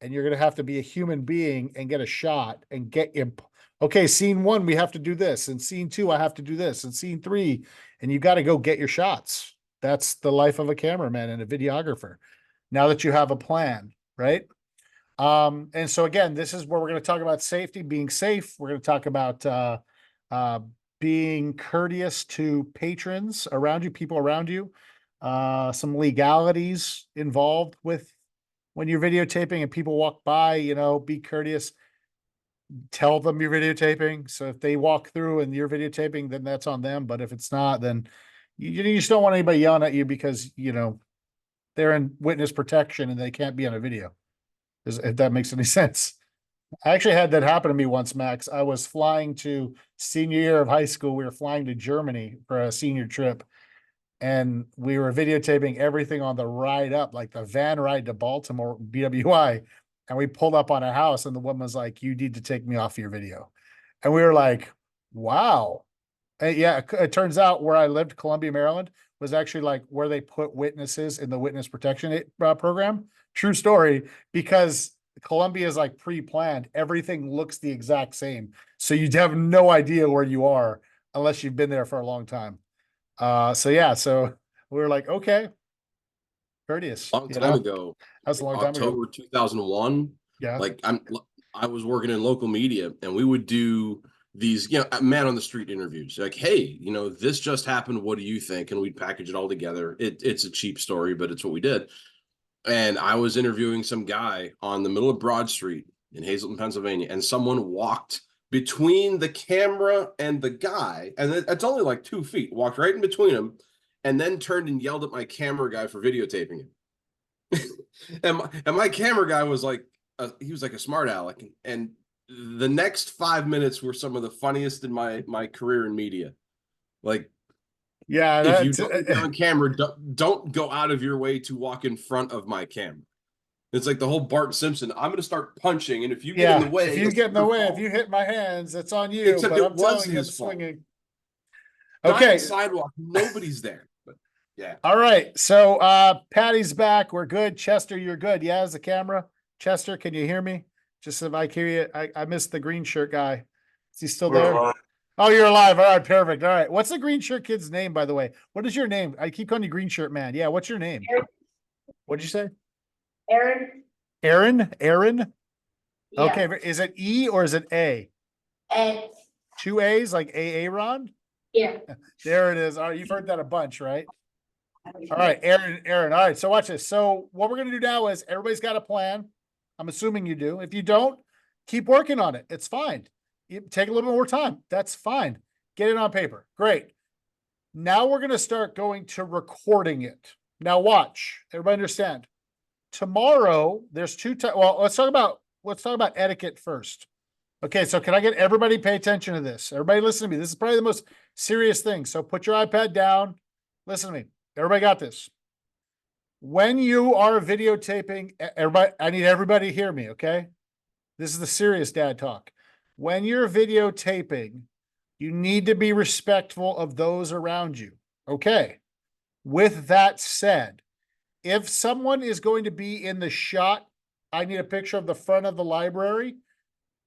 and you're going to have to be a human being and get a shot and get your, okay, scene 1, we have to do this. And scene 2, I have to do this. And scene 3, and you got to go get your shots. That's the life of a cameraman and a videographer. Now that you have a plan, right? And so again, this is where we're going to talk about safety, being safe. We're going to talk about, being courteous to patrons around you, people around you, some legalities involved with when you're videotaping and people walk by, be courteous, tell them you're videotaping. So if they walk through and you're videotaping, then that's on them. But if it's not, then you just don't want anybody yelling at you because, they're in witness protection and they can't be on a video. If that makes any sense. I actually had that happen to me once, Max. I was flying to senior year of high school. We were flying to Germany for a senior trip. And we were videotaping everything on the ride up, like the van ride to Baltimore, BWI. And we pulled up on a house and the woman was like, you need to take me off your video. And we were like, wow. And yeah, it turns out where I lived, Columbia, Maryland, was actually like where they put witnesses in the witness protection program. True story, because Columbia is like pre-planned. Everything looks the exact same. So you have no idea where you are unless you've been there for a long time. So yeah, so we were like, okay. Courteous. Long time ago. That's a long time ago. October 2001. Yeah. Like I was working in local media and we would do these, man on the street interviews. Like, hey, this just happened. What do you think? And we'd package it all together. It's a cheap story, but it's what we did. And I was interviewing some guy on the middle of Broad Street in Hazleton, Pennsylvania, and someone walked between the camera and the guy, and it's only like 2 feet, walked right in between them, and then turned and yelled at my camera guy for videotaping him. and my camera guy was like, he was like a smart aleck. And the next 5 minutes were some of the funniest in my career in media. Like, Yeah, if you don't be on camera, don't go out of your way to walk in front of my camera. It's like the whole Bart Simpson. I'm going to start punching, and if you get in the way, if you get in the way, if you hit my hands, it's on you. Except But it I'm was telling you, I'm his fault. swinging. Okay, Okay, sidewalk, nobody's there. But yeah, all right. So Patty's back. We're good. Chester, you're good. Yeah, as the camera. Chester, can you hear me? Just if I hear you, I missed the green shirt guy. Is he still there? Oh, you're alive. All right, perfect. All right. What's the green shirt kid's name, by the way? What is your name? I keep calling you green shirt man. Yeah, what's your name? Aaron. What'd you say? Aaron. Aaron? Aaron? Yeah. Okay, is it E or is it A? And 2 A's like Aaron? yeah. There it is. All right, you've heard that a bunch, right? All right, Aaron. All right, so watch this. So what we're gonna do now is everybody's got a plan. I'm assuming you do. If you don't, keep working on it. It's fine. You take a little bit more time. That's fine. Get it on paper. Great. Now we're gonna start going to recording it. Now watch. Everybody understand? Tomorrow, there's well, let's talk about etiquette first. Okay, so can I get everybody pay attention to this? Everybody listen to me. This is probably the most serious thing. So put your iPad down. Listen to me. Everybody got this. When you are videotaping, everybody, I need everybody to hear me, okay? This is the serious dad talk. When you're videotaping, you need to be respectful of those around you. Okay. With that said, if someone is going to be in the shot, I need a picture of the front of the library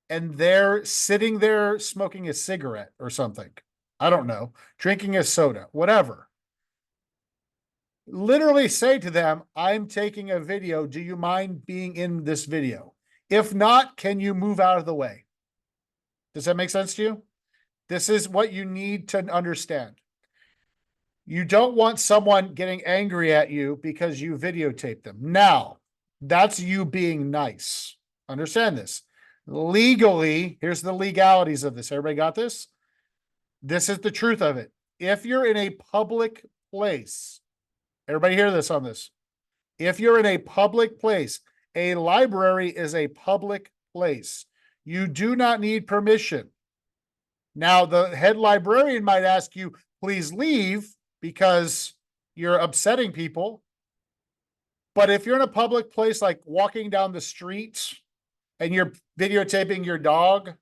and they're sitting there smoking a cigarette or something. I don't know, drinking a soda, whatever. Literally say to them, I'm taking a video. Do you mind being in this video? If not, can you move out of the way? Does that make sense to you? This is what you need to understand. You don't want someone getting angry at you because you videotape them. Now, that's you being nice. Understand this. Legally, here's the legalities of this. Everybody got this? This is the truth of it. If you're in a public place, everybody hear this on this. If you're in a public place, a library is a public place. You do not need permission. Now, the head librarian might ask you, please leave because you're upsetting people. But if you're in a public place, like walking down the street and you're videotaping your dog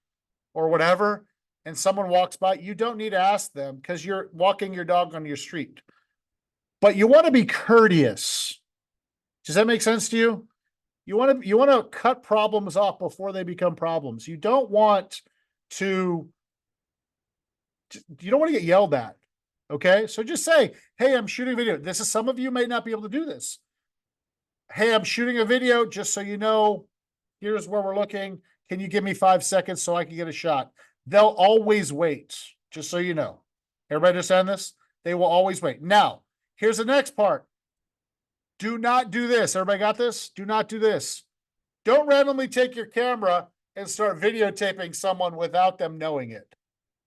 or whatever, and someone walks by, you don't need to ask them because you're walking your dog on your street. But you want to be courteous. Does that make sense to you? You want to cut problems off before they become problems. You don't want to get yelled at. Okay. So just say, hey, I'm shooting a video. This is, some of you may not be able to do this. Hey, I'm shooting a video. Just so you know, here's where we're looking. Can you give me 5 seconds so I can get a shot? They'll always wait. Just so you know. Everybody understand this? They will always wait. Now, here's the next part. Do not do this. Everybody got this? Do not do this. Don't randomly take your camera and start videotaping someone without them knowing it.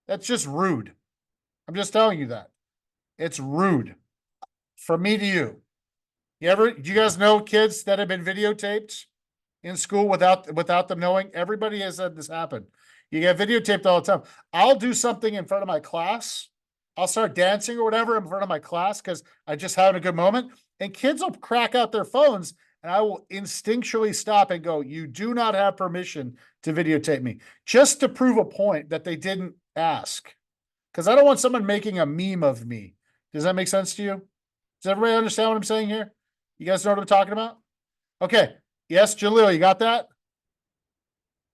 That's just rude. I'm just telling you that. It's rude. From me to you. Do you guys know kids that have been videotaped in school without them knowing? Everybody has had this happen. You get videotaped all the time. I'll do something in front of my class. I'll start dancing or whatever in front of my class because I just having a good moment. And kids will crack out their phones and I will instinctually stop and go, you do not have permission to videotape me. Just to prove a point that they didn't ask. Because I don't want someone making a meme of me. Does that make sense to you? Does everybody understand what I'm saying here? You guys know what I'm talking about? Okay. Yes, Jalil, you got that?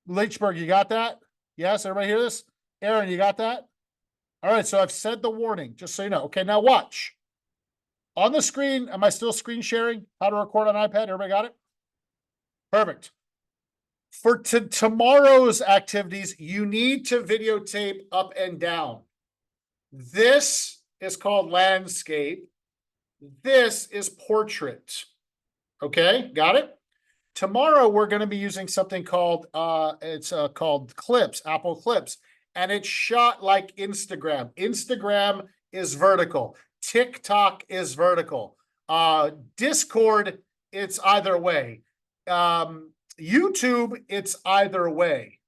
Leechburg, you got that? Yes, everybody hear this? Aaron, you got that? All right, so I've said the warning, just so you know. Okay, now watch. On the screen, am I still screen sharing? How to record on iPad? Everybody got it? Perfect. For tomorrow's activities, you need to videotape up and down. This is called landscape. This is portrait. Okay, got it? Tomorrow, we're going to be using something called, called Clips, Apple Clips, and it's shot like Instagram. Instagram is vertical. TikTok is vertical. Discord, it's either way. YouTube, it's either way.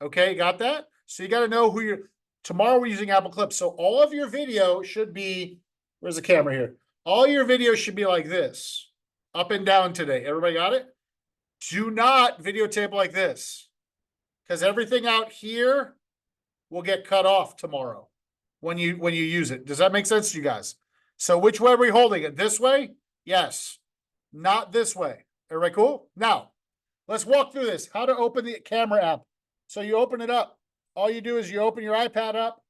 Okay, got that? So you got to know who you're. Tomorrow we're using Apple Clips. So all of your video should be, where's the camera here? All your video should be like this, up and down today. Everybody got it? Do not videotape like this, because everything out here will get cut off tomorrow when you use it. Does that make sense to you guys? So which way are we holding it? This way? Yes. Not this way. Everybody cool? Now, let's walk through this. How to open the camera app. So you open it up. All you do is you open your iPad up.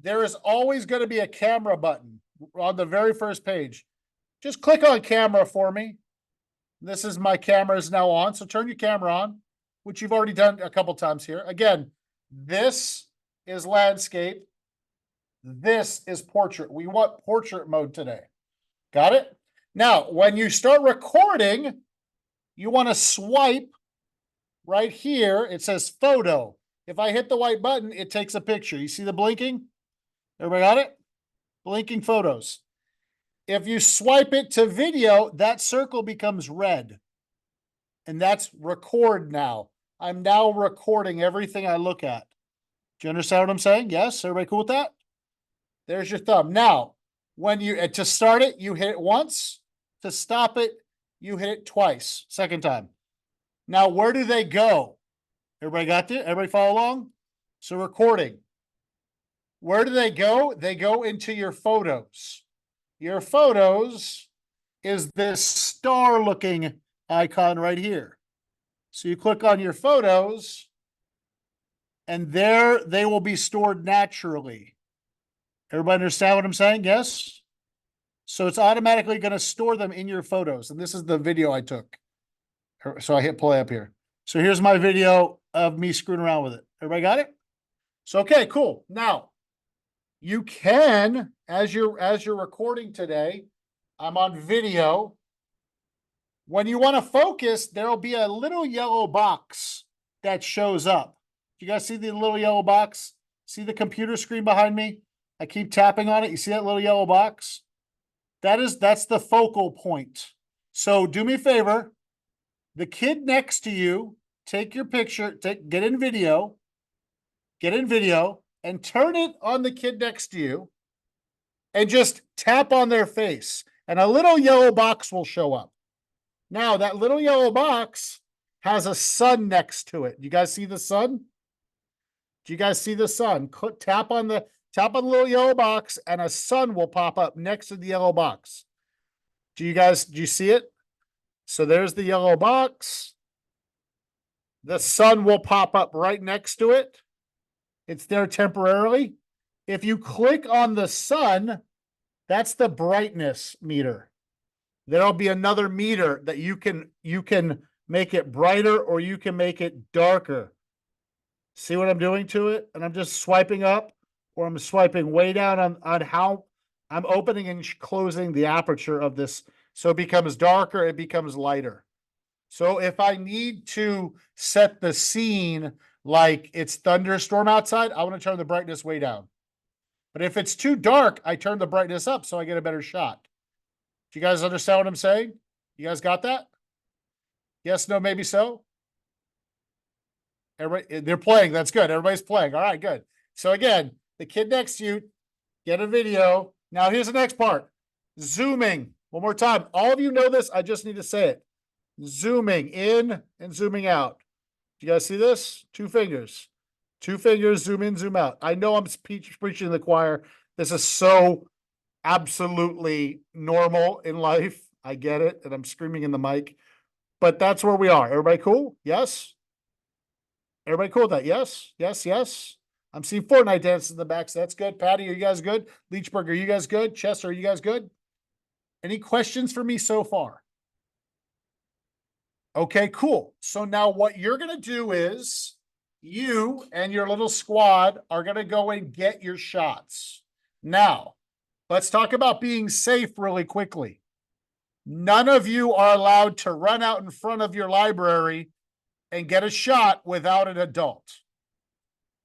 There is always going to be a camera button on the very first page. Just click on camera for me. This is my camera is now on. So turn your camera on, which you've already done a couple times here. Again, this is landscape. This is portrait. We want portrait mode today. Got it? Now, when you start recording, you want to swipe right here. It says photo. If I hit the white button, it takes a picture. You see the blinking? Everybody got it? Blinking photos. If you swipe it to video, that circle becomes red. And that's record now. I'm now recording everything I look at. Do you understand what I'm saying? Yes? Everybody cool with that? There's your thumb. Now, when you, to start it, you hit it once. To stop it, you hit it twice. Second time. Now, where do they go? Everybody got it? Everybody follow along? So recording. Where do they go? They go into your photos. Your photos is this star-looking icon right here. So you click on your photos, and there they will be stored naturally. Everybody understand what I'm saying? Yes? So it's automatically going to store them in your photos. And this is the video I took. So I hit play up here. So here's my video of me screwing around with it. Everybody got it? So, okay, cool. Now, you can, as you're recording today, I'm on video. When you want to focus, there'll be a little yellow box that shows up. You guys see the little yellow box? See the computer screen behind me? I keep tapping on it. You see that little yellow box? That's the focal point. So do me a favor. The kid next to you, take your picture, get in video, and turn it on the kid next to you, and just tap on their face, and a little yellow box will show up. Now, that little yellow box has a sun next to it. You guys see the sun? Do you guys see the sun? Tap on the little yellow box, and a sun will pop up next to the yellow box. Do you see it? So there's the yellow box. The sun will pop up right next to it. It's there temporarily. If you click on the sun, that's the brightness meter. There'll be another meter that you can make it brighter or you can make it darker. See what I'm doing to it? And I'm just swiping up, or I'm swiping way down on how I'm opening and closing the aperture of this. So it becomes darker, it becomes lighter. So if I need to set the scene like it's thunderstorm outside, I want to turn the brightness way down. But if it's too dark, I turn the brightness up so I get a better shot. Do you guys understand what I'm saying? You guys got that? Yes, no, maybe so? Everybody, they're playing. That's good. Everybody's playing. All right, good. So again, the kid next to you, get a video. Now here's the next part. Zooming. One more time. All of you know this. I just need to say it. Zooming in and zooming out. Do you guys see this? Two fingers. Two fingers, zoom in, zoom out. I know I'm preaching to the choir. This is so absolutely normal in life. I get it, and I'm screaming in the mic. But that's where we are. Everybody cool? Yes? Everybody cool with that? Yes? Yes, yes? I'm seeing Fortnite dances in the back, so that's good. Patty, are you guys good? Leechburg, are you guys good? Chester, are you guys good? Any questions for me so far? Okay, cool. So now what you're gonna do is you and your little squad are gonna go and get your shots. Now, let's talk about being safe really quickly. None of you are allowed to run out in front of your library and get a shot without an adult.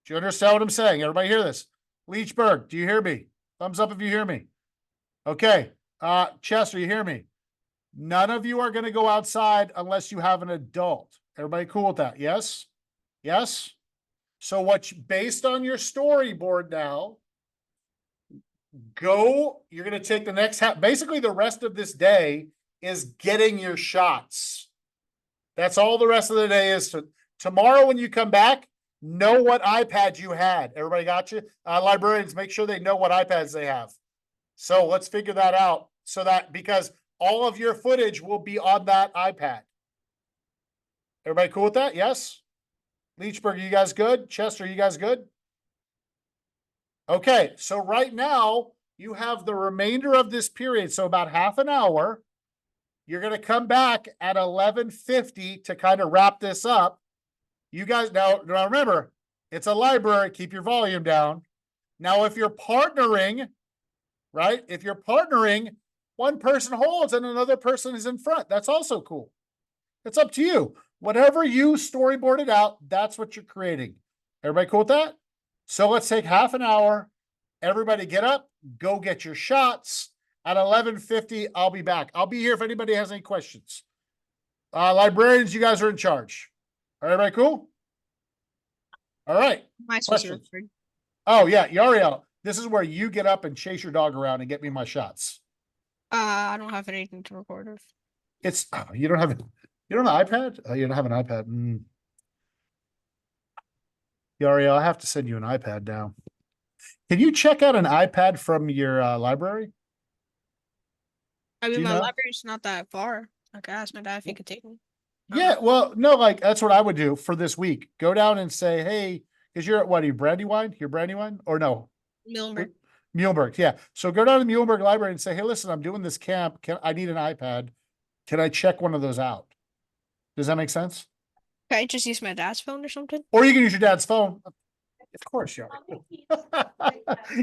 Do you understand what I'm saying? Everybody hear this? Leechburg, do you hear me? Thumbs up if you hear me. Okay, Chester, you hear me? None of you are going to go outside unless you have an adult. Everybody cool with that? Yes? Yes? So based on your storyboard now, you're going to take the next basically the rest of this day is getting your shots. That's all the rest of the day is. Tomorrow when you come back, know what iPad you had. Everybody got you? Librarians, make sure they know what iPads they have. So let's figure that out because all of your footage will be on that iPad. Everybody cool with that? Yes? Leechburg, you guys good? Chester, you guys good? Okay, so right now you have the remainder of this period, so about half an hour. You're going to come back at 11:50 to kind of wrap this up. You guys, now remember, it's a library, keep your volume down. Now, if you're partnering, right? If you're partnering, one person holds and another person is in front. That's also cool. It's up to you. Whatever you storyboarded out, that's what you're creating. Everybody cool with that? So let's take half an hour. Everybody get up, go get your shots. At 11:50, I'll be back. I'll be here if anybody has any questions. Librarians, you guys are in charge. Everybody cool? All right. My sister. Questions? Oh, yeah, Yariel, this is where you get up and chase your dog around and get me my shots. I don't have anything to record of. You don't have an iPad? Oh, you don't have an iPad. Yariel, I have to send you an iPad now. Can you check out an iPad from your library? I Do mean, you my know? library's not that far. I could ask my dad if he could take me. Yeah, well, no, like that's what I would do for this week. Go down and say, hey, because you're at what? Are you Brandywine? You're Brandywine? Or no? Muhlenberg. Muhlenberg, yeah. So go down to the Muhlenberg Library and say, hey, listen, I'm doing this camp. I need an iPad. Can I check one of those out? Does that make sense? Can I just use my dad's phone or something? Or you can use your dad's phone. Of course, Yaria.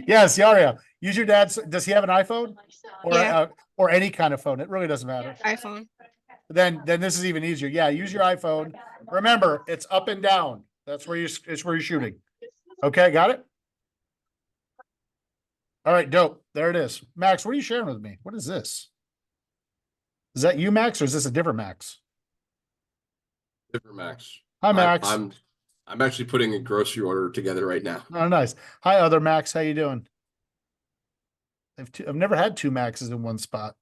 Yes, Yaria. Use your dad's. Does he have an iPhone? Or Yeah. Or any kind of phone? It really doesn't matter. iPhone. Then this is even easier. Yeah, use your iPhone. Remember, it's up and down. It's where you're shooting. Okay, got it? All right, dope. There it is. Max, what are you sharing with me? What is this? Is that you, Max, or is this a different Max? Different Max. Hi, Max. I'm actually putting a grocery order together right now. Oh, nice. Hi, other Max. How you doing? I've never had two Maxes in one spot.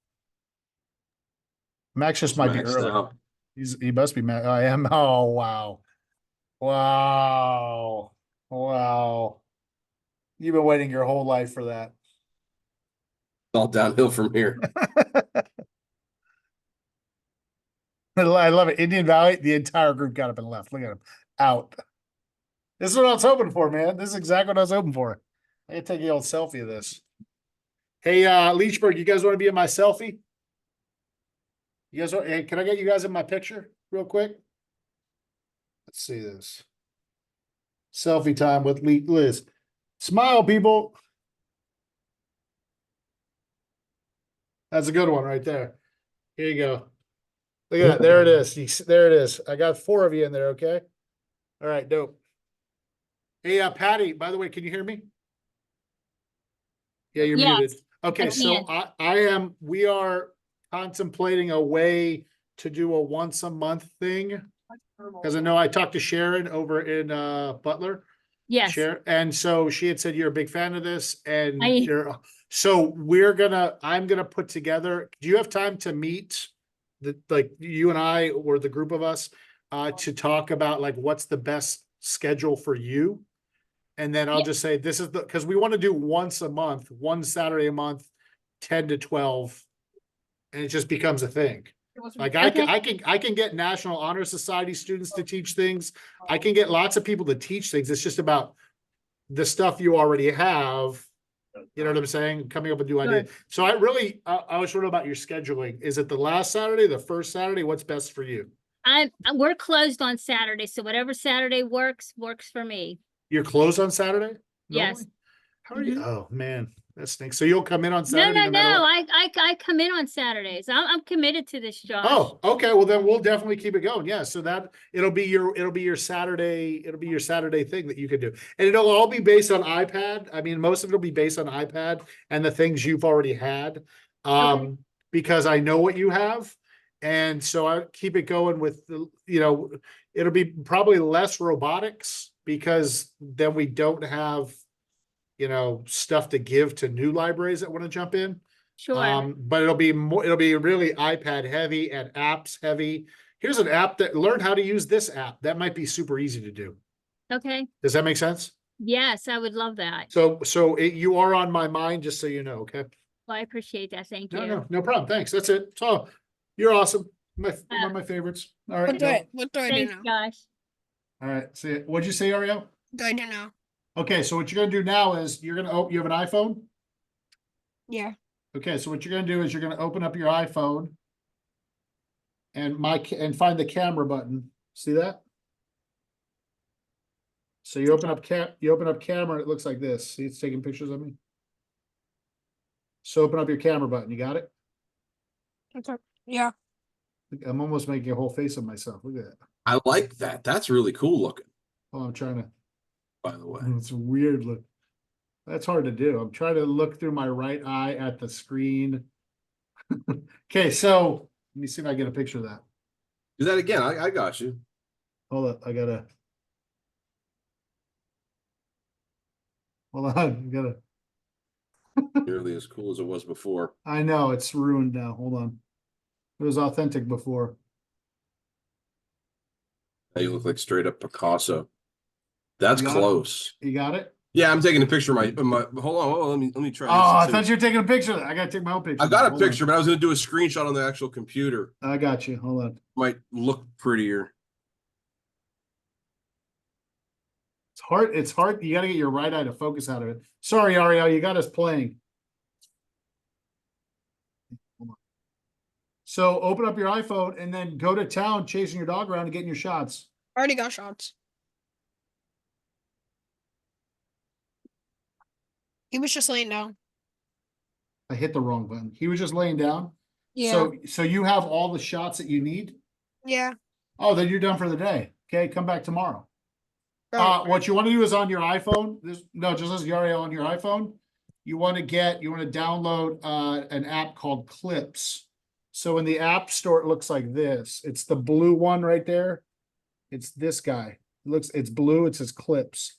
Max just might be Maxed early. out. He must be Max. I am. Oh, wow. Wow. Wow. You've been waiting your whole life for that. It's all downhill from here. I love it. Indian Valley, the entire group got up and left. Look at him. Out. This is what I was hoping for, man. This is exactly what I was hoping for. I can take the old selfie of this. Hey, Leechburg, you guys want to be in my selfie? You guys hey, can I get you guys in my picture real quick? Let's see this. Selfie time with Liz. Smile, people. That's a good one right there. Here you go. Look at that. There it is. There it is. I got 4 of you in there, okay? All right, dope. Hey, Patty, by the way, can you hear me? Yeah, you're Yes, muted. Okay, I so we are contemplating a way to do a once a month thing. Because I know I talked to Sharon over in Butler. Yes. Sharon, and so she had said you're a big fan of this, and I- so I'm gonna put together. Do you have time to meet you and I or the group of us to talk about like what's the best schedule for you? And then I'll Yeah. just say this is because we want to do once a month, one Saturday a month, 10 to 12, and it just becomes a thing. Like I can get National Honor Society students to teach things. I can get lots of people to teach things. It's just about the stuff you already have. You know what I'm saying? Coming up with new ideas. So I was wondering about your scheduling. Is it the last Saturday, the first Saturday? What's best for you? we're closed on Saturday, so whatever Saturday works for me. You're closed on Saturday? Yes. normally? How are you? Mhm. Oh, man, that stinks. So you'll come in on No, Saturday? no, no, matter what? I come in on Saturdays. I'm committed to this, Josh. Oh, okay, well then we'll definitely keep it going. Yeah, so that it'll be your Saturday, thing that you can do. And it'll all be based on iPad. I mean, most of it'll be based on iPad and the things you've already had. Because I know what you have. And so I keep it going with the, it'll be probably less robotics because then we don't have, stuff to give to new libraries that want to jump in. Sure. But it'll be really iPad heavy and apps heavy. Here's an app that learn how to use this app. That might be super easy to do. Okay. Does that make sense? Yes, I would love that. You are on my mind, just so you know, okay? Well, I appreciate that. Thank No, you. no problem. Thanks. That's it. So you're awesome. One of my favorites. All right. What do I do Thanks, now? Josh. All right. See it. What'd you say, Ariel? What do I do now? Okay, so what you're gonna do now is you have an iPhone? Yeah. Okay, so what you're gonna do is you're gonna open up your iPhone and find the camera button. See that? So you open up camera, it looks like this. See, it's taking pictures of me. So open up your camera button. You got it? Okay. Yeah. I'm almost making a whole face of myself. Look at that. I like that. That's really cool looking, Oh, I'm trying to. by the way. It's a weird look. That's hard to do. I'm trying to look through my right eye at the screen. Okay, so let me see if I get a picture of that. Do that again. I got you. Hold up, I gotta. Hold on, I gotta. Nearly as cool as it was before. I know it's ruined now. Hold on. It was authentic before. Now you look like straight up Picasso. That's You got it? close. You got it? Yeah, I'm taking a picture of my. Hold on. Let me try. Oh, I this thought too. you were taking a picture of that. I gotta take my own picture. I got a Hold on. picture, but I was going to do a screenshot on the actual computer. I got you. Hold on. Might look prettier. It's hard. You gotta get your right eye to focus out of it. Sorry, Ariel, you got us playing. Hold on. So open up your iPhone and then go to town chasing your dog around and getting your shots. Already got shots. He was just laying down. I hit the wrong button. He was just laying down. Yeah. So you have all the shots that you need? Yeah. Oh, then you're done for the day. Okay, come back tomorrow. Right. What you want to do is on your iPhone, just as Ariel on your iPhone, you want to download an app called Clips. So in the App Store, it looks like this. It's the blue one right there. It's this guy. It's blue. It says Clips.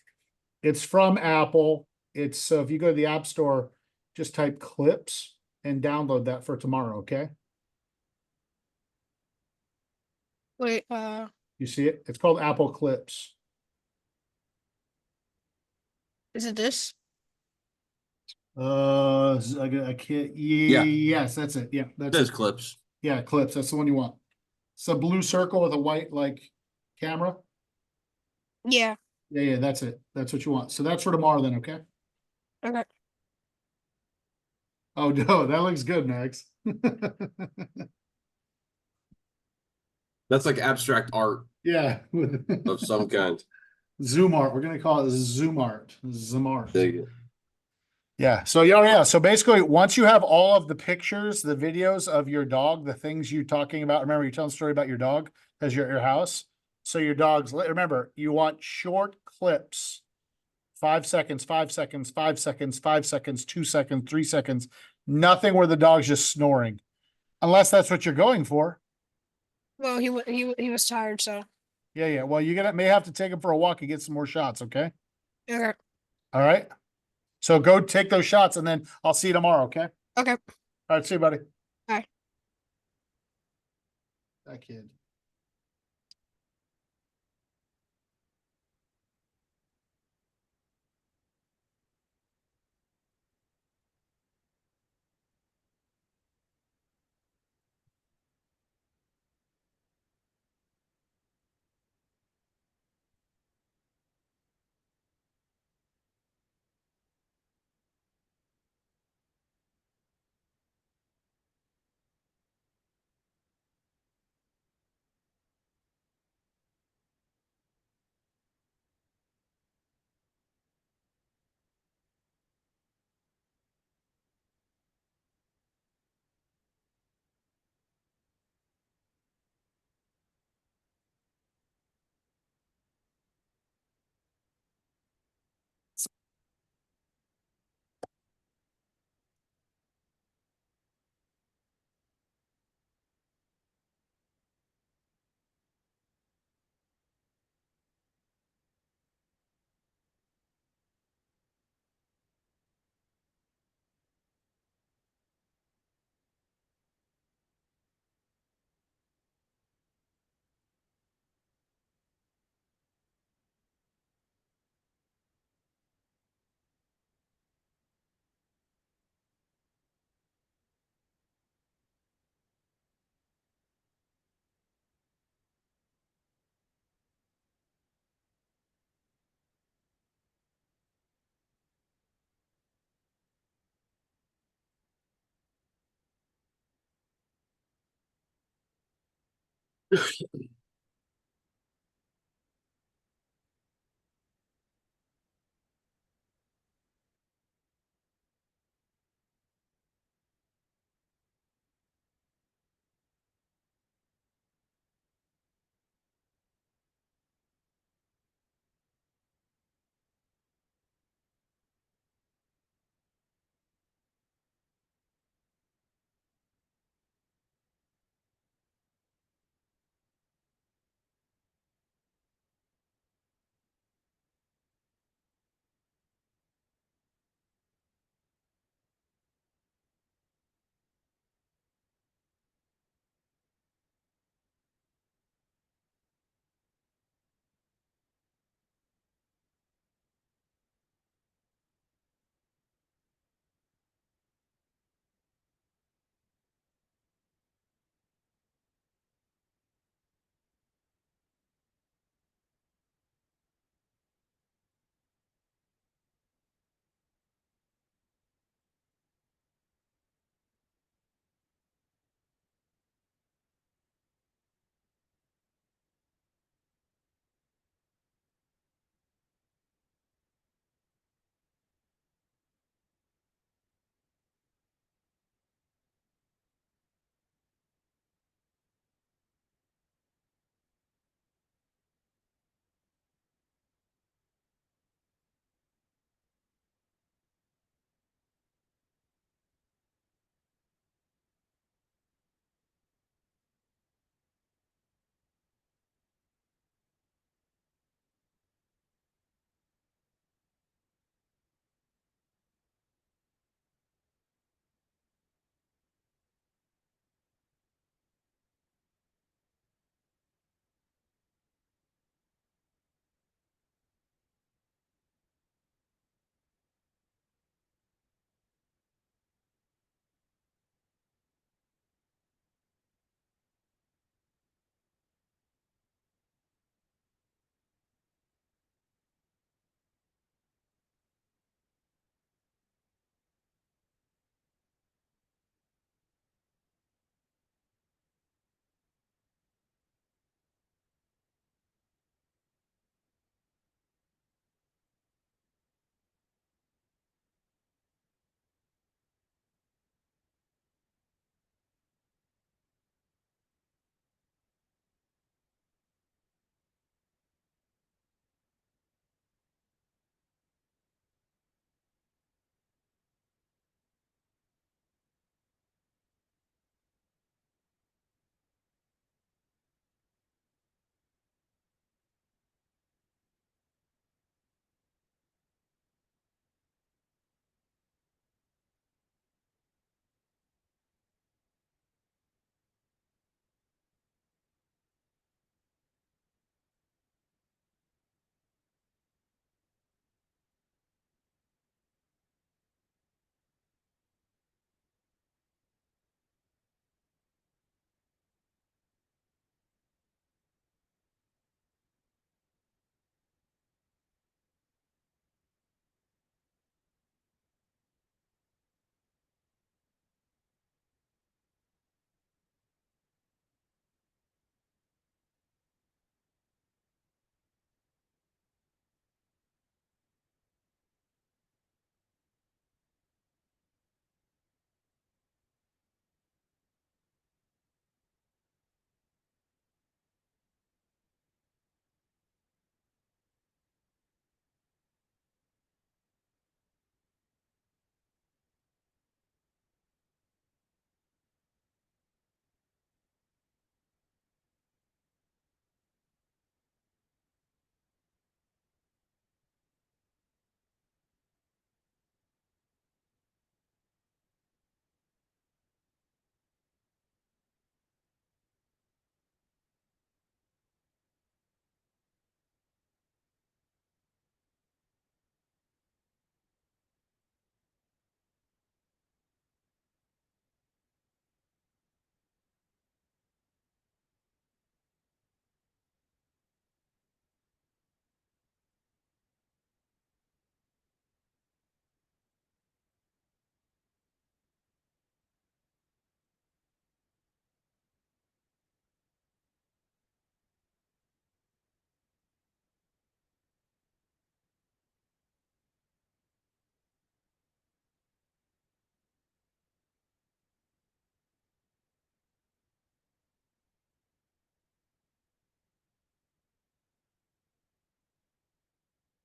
It's from Apple. So if you go to the App Store, just type Clips and download that for tomorrow, okay? Wait, You see it? It's called Apple Clips. is it this? I can't. Yes, that's it. Yeah, that's There's it. clips. Yeah, Clips. That's the one you want. It's a blue circle with a white camera. Yeah. Yeah, that's it. That's what you want. So that's for tomorrow then, okay? Okay. Oh no, that looks good, Max. That's like abstract art Yeah. of some kind. Zoom art. We're gonna call it Zoom art. Zoom art. There you go. Yeah. So yeah. So basically, once you have all of the pictures, the videos of your dog, the things you're talking about. Remember, you're telling a story about your dog as your house. So your dog's. Remember, you want short clips. 5 seconds, 5 seconds, 5 seconds, 5 seconds, 2 seconds, 3 seconds. Nothing where the dog's just snoring, unless that's what you're going for. Well, he was tired, so. Yeah. Well, may have to take him for a walk and get some more shots. Okay. Okay. All right. So go take those shots, and then I'll see you tomorrow. Okay. Okay. All right. See you, buddy. Bye. That kid.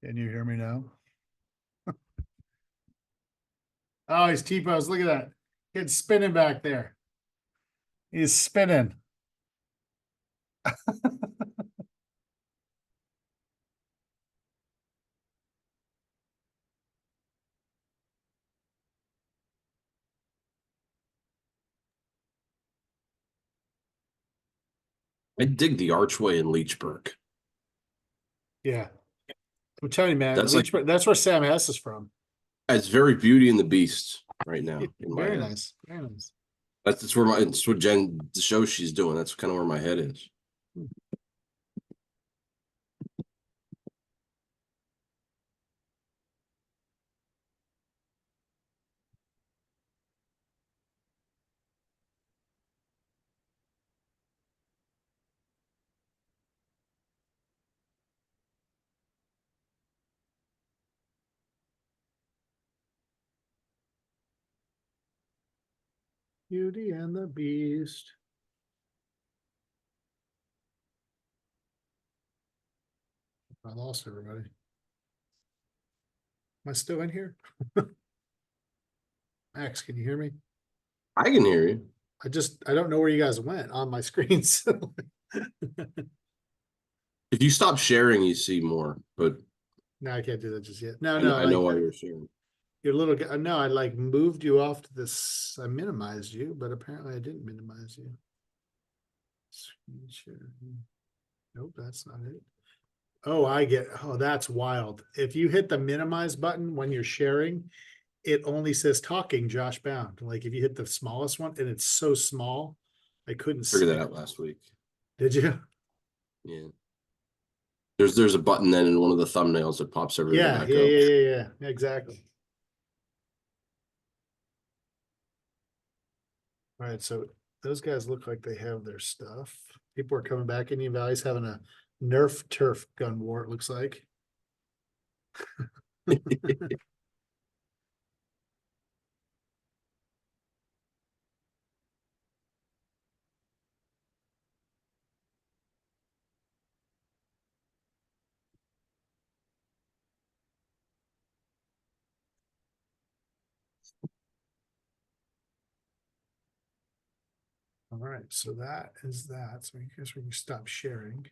Can you hear me now? Oh, he's T-pose. Look at that. Kid's spinning back there. He's spinning. I dig the archway in Leechburg. Yeah. I'm telling you, man, That's like- that's where Sam Hess is from. It's very Beauty and the Beast right now. In my Very head. nice. Very nice. That's where it's what Jen, the show she's doing. That's kind of where my head is. Beauty and the Beast. I lost everybody. Am I still in here? Max, can you hear me? I can hear you. I don't know where you guys went on my screen. So If you stop sharing, you see more. But no, I can't do that just yet. No, I, no, I know like, why you're sharing. your little guy. No, I like moved you off to this. I minimized you, but apparently I didn't minimize you. Screen share. Nope, that's not it. Oh, I get. Oh, that's wild. If you hit the minimize button when you're sharing, it only says talking Josh Bound. Like if you hit the smallest one and it's so small, I couldn't see. Figured that out last week. Did you? Yeah. There's a button then in one of the thumbnails that pops everything Yeah, back yeah, up. yeah, exactly. All right, so those guys look like they have their stuff. People are coming back. Indian Valley's having a Nerf turf gun war, it looks like. All right, so that is that. So I guess we can stop sharing.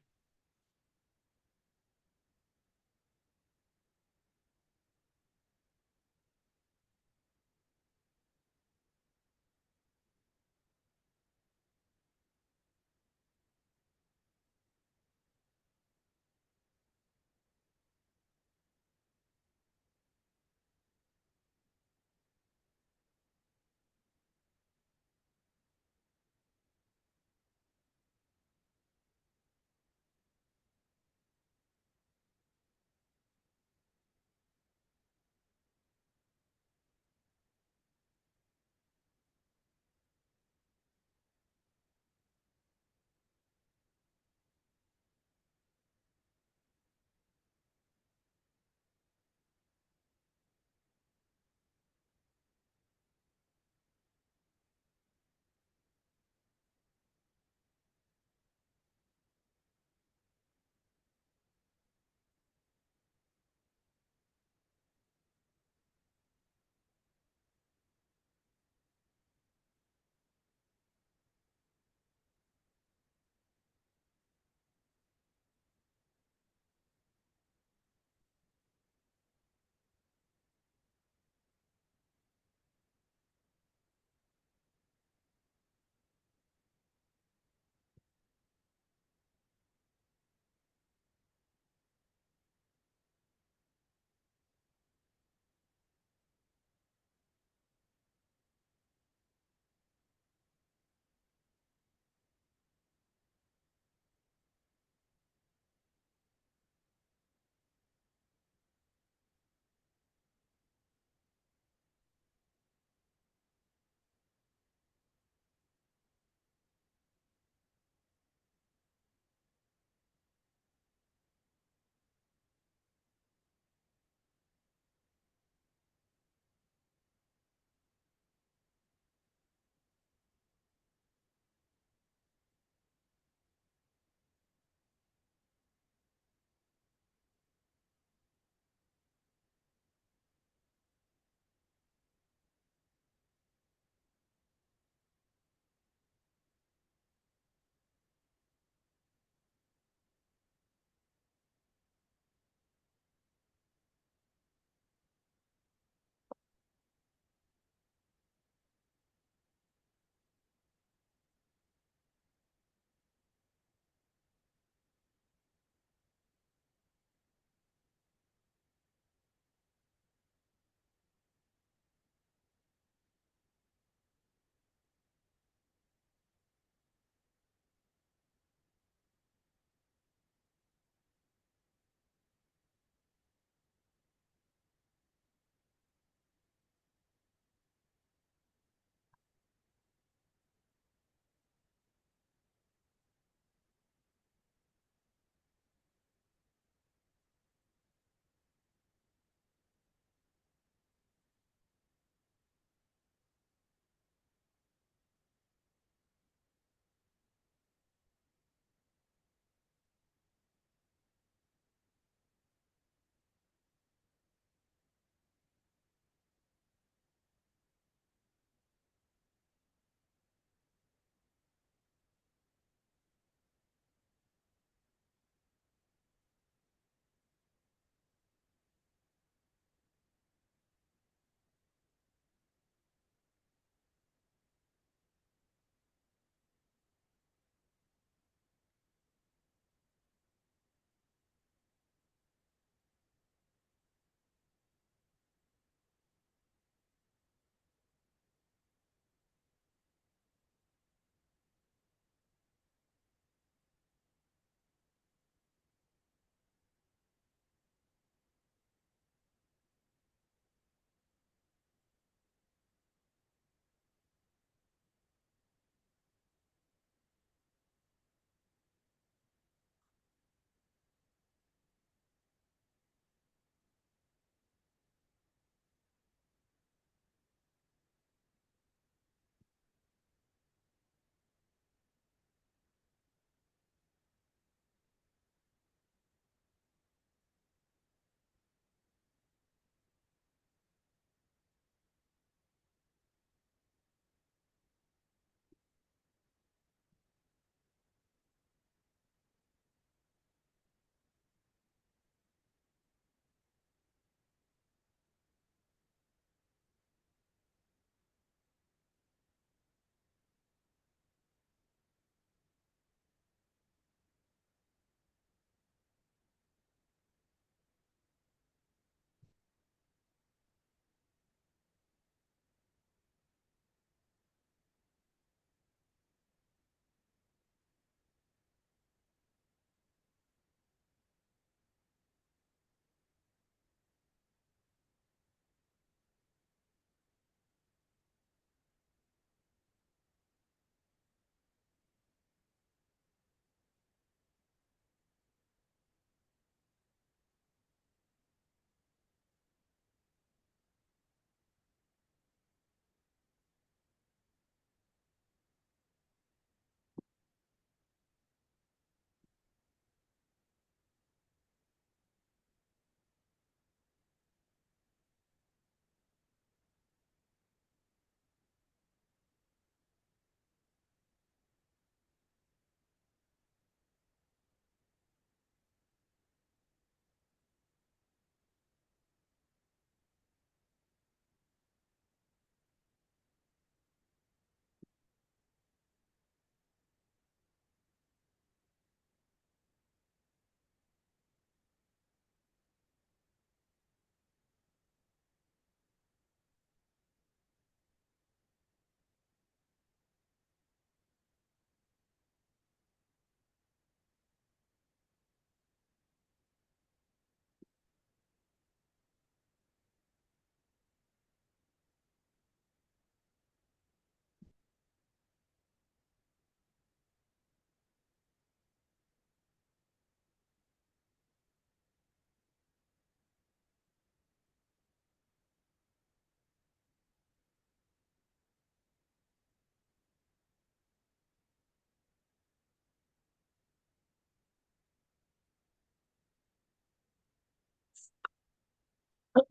All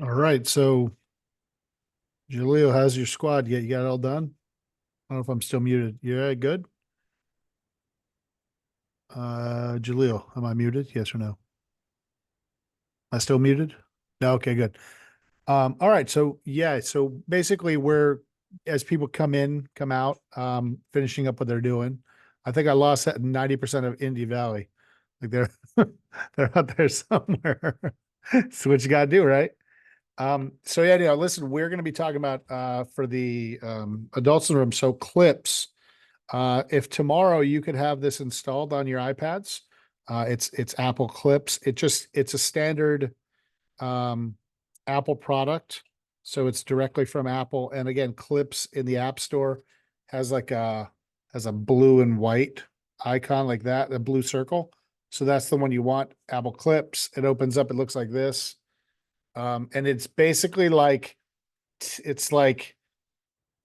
right, so Jaleel, how's your squad? You got it all done? I don't know if I'm still muted. Yeah, good. Jaleel, am I muted? Yes or no? Am I still muted? No, okay, good. All right, so yeah, so basically as people come in, come out, finishing up what they're doing. I think I lost that 90% of Indy Valley. Like they're they're out there somewhere. That's what you gotta do, right? So yeah, listen, we're gonna be talking about for the adults in the room, so clips. If tomorrow you could have this installed on your iPads, it's Apple Clips. It's a standard Apple product. So it's directly from Apple. And again, Clips in the App Store has has a blue and white icon like that, a blue circle. So that's the one you want, Apple Clips. It opens up, it looks like this. And it's basically like, it's like,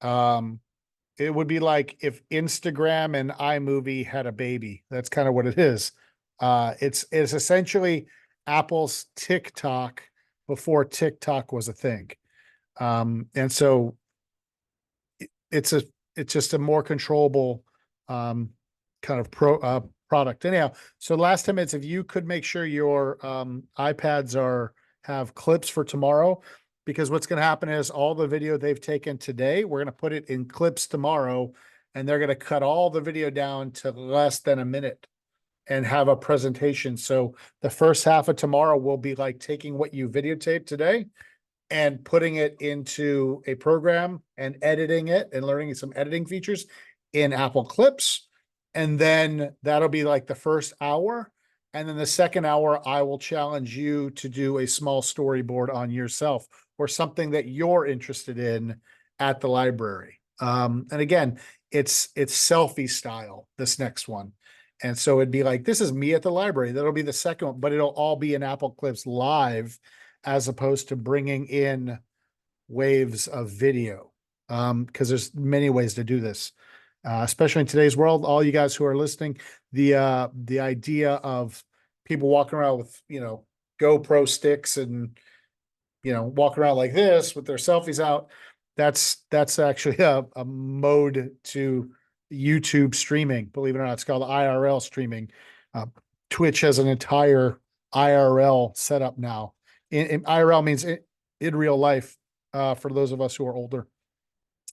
it would be like if Instagram and iMovie had a baby. That's kind of what it is. It's essentially Apple's TikTok before TikTok was a thing. And so it's just a more controllable kind of product. Anyhow, so last 10 minutes, if you could make sure your iPads have clips for tomorrow, because what's going to happen is all the video they've taken today, we're going to put it in clips tomorrow, and they're going to cut all the video down to less than a minute and have a presentation. So the first half of tomorrow will be like taking what you videotaped today and putting it into a program and editing it and learning some editing features in Apple Clips. And then that'll be like the first hour. And then the second hour, I will challenge you to do a small storyboard on yourself or something that you're interested in at the library. And again, it's selfie style, this next one. And so it'd be like, this is me at the library. That'll be the second one, but it'll all be in Apple Clips live as opposed to bringing in waves of video. Because there's many ways to do this. Especially in today's world, all you guys who are listening, the idea of people walking around with, GoPro sticks and, walking around like this with their selfies out, that's actually a mode to YouTube streaming. Believe it or not, it's called IRL streaming. Twitch has an entire IRL setup now. In IRL means in real life, for those of us who are older.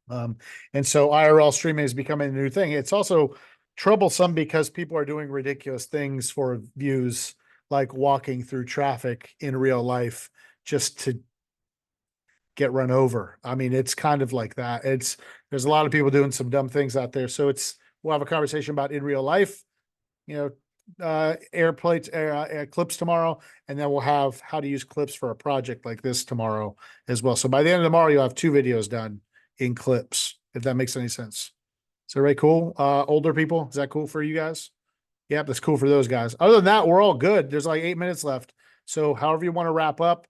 And so IRL streaming is becoming a new thing. It's also troublesome because people are doing ridiculous things for views, like walking through traffic in real life just to get run over. I mean, it's kind of like that. There's a lot of people doing some dumb things out there. So we'll have a conversation about in real life, clips tomorrow, and then we'll have how to use clips for a project like this tomorrow as well. So by the end of tomorrow, you'll have 2 videos done in clips, if that makes any sense. Is that right? Cool. Older people, is that cool for you guys? Yep, that's cool for those guys. Other than that, we're all good. There's like 8 minutes left. So however you want to wrap up,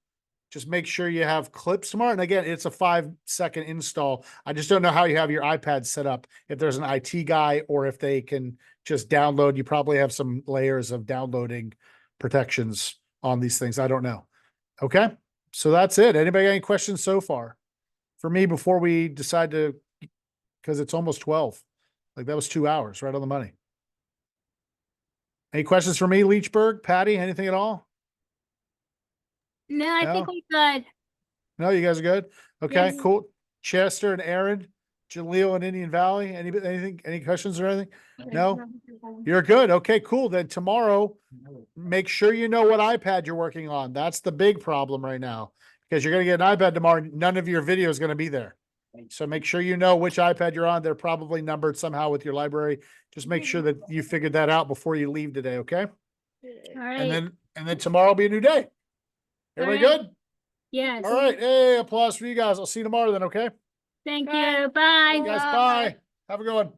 just make sure you have clips tomorrow. And again, it's a 5-second install. I just don't know how you have your iPad set up. If there's an IT guy or if they can just download, you probably have some layers of downloading protections on these things. I don't know. Okay. So that's it. Anybody got any questions so far? For me, before we decide to, because it's almost 12. Like that was 2 hours, right on the money. Any questions for me, Leechburg, Patty, anything at all? No, I think No? we're good. No, you guys are good? Okay, Yes. cool. Chester and Aaron, Jaleel and Indian Valley, any questions or anything? No? You're good. Okay, cool. Then tomorrow, make sure you know what iPad you're working on. That's the big problem right now. Because you're going to get an iPad tomorrow. None of your video is going to be there. So make sure you know which iPad you're on. They're probably numbered somehow with your library. Just make sure that you figured that out before you leave today, okay? All right. And then tomorrow will be a new day. Everybody right. good? Yes. All right. Hey, applause for you guys. I'll see you tomorrow then, okay? Thank you. Bye. You guys, bye. Have a good one.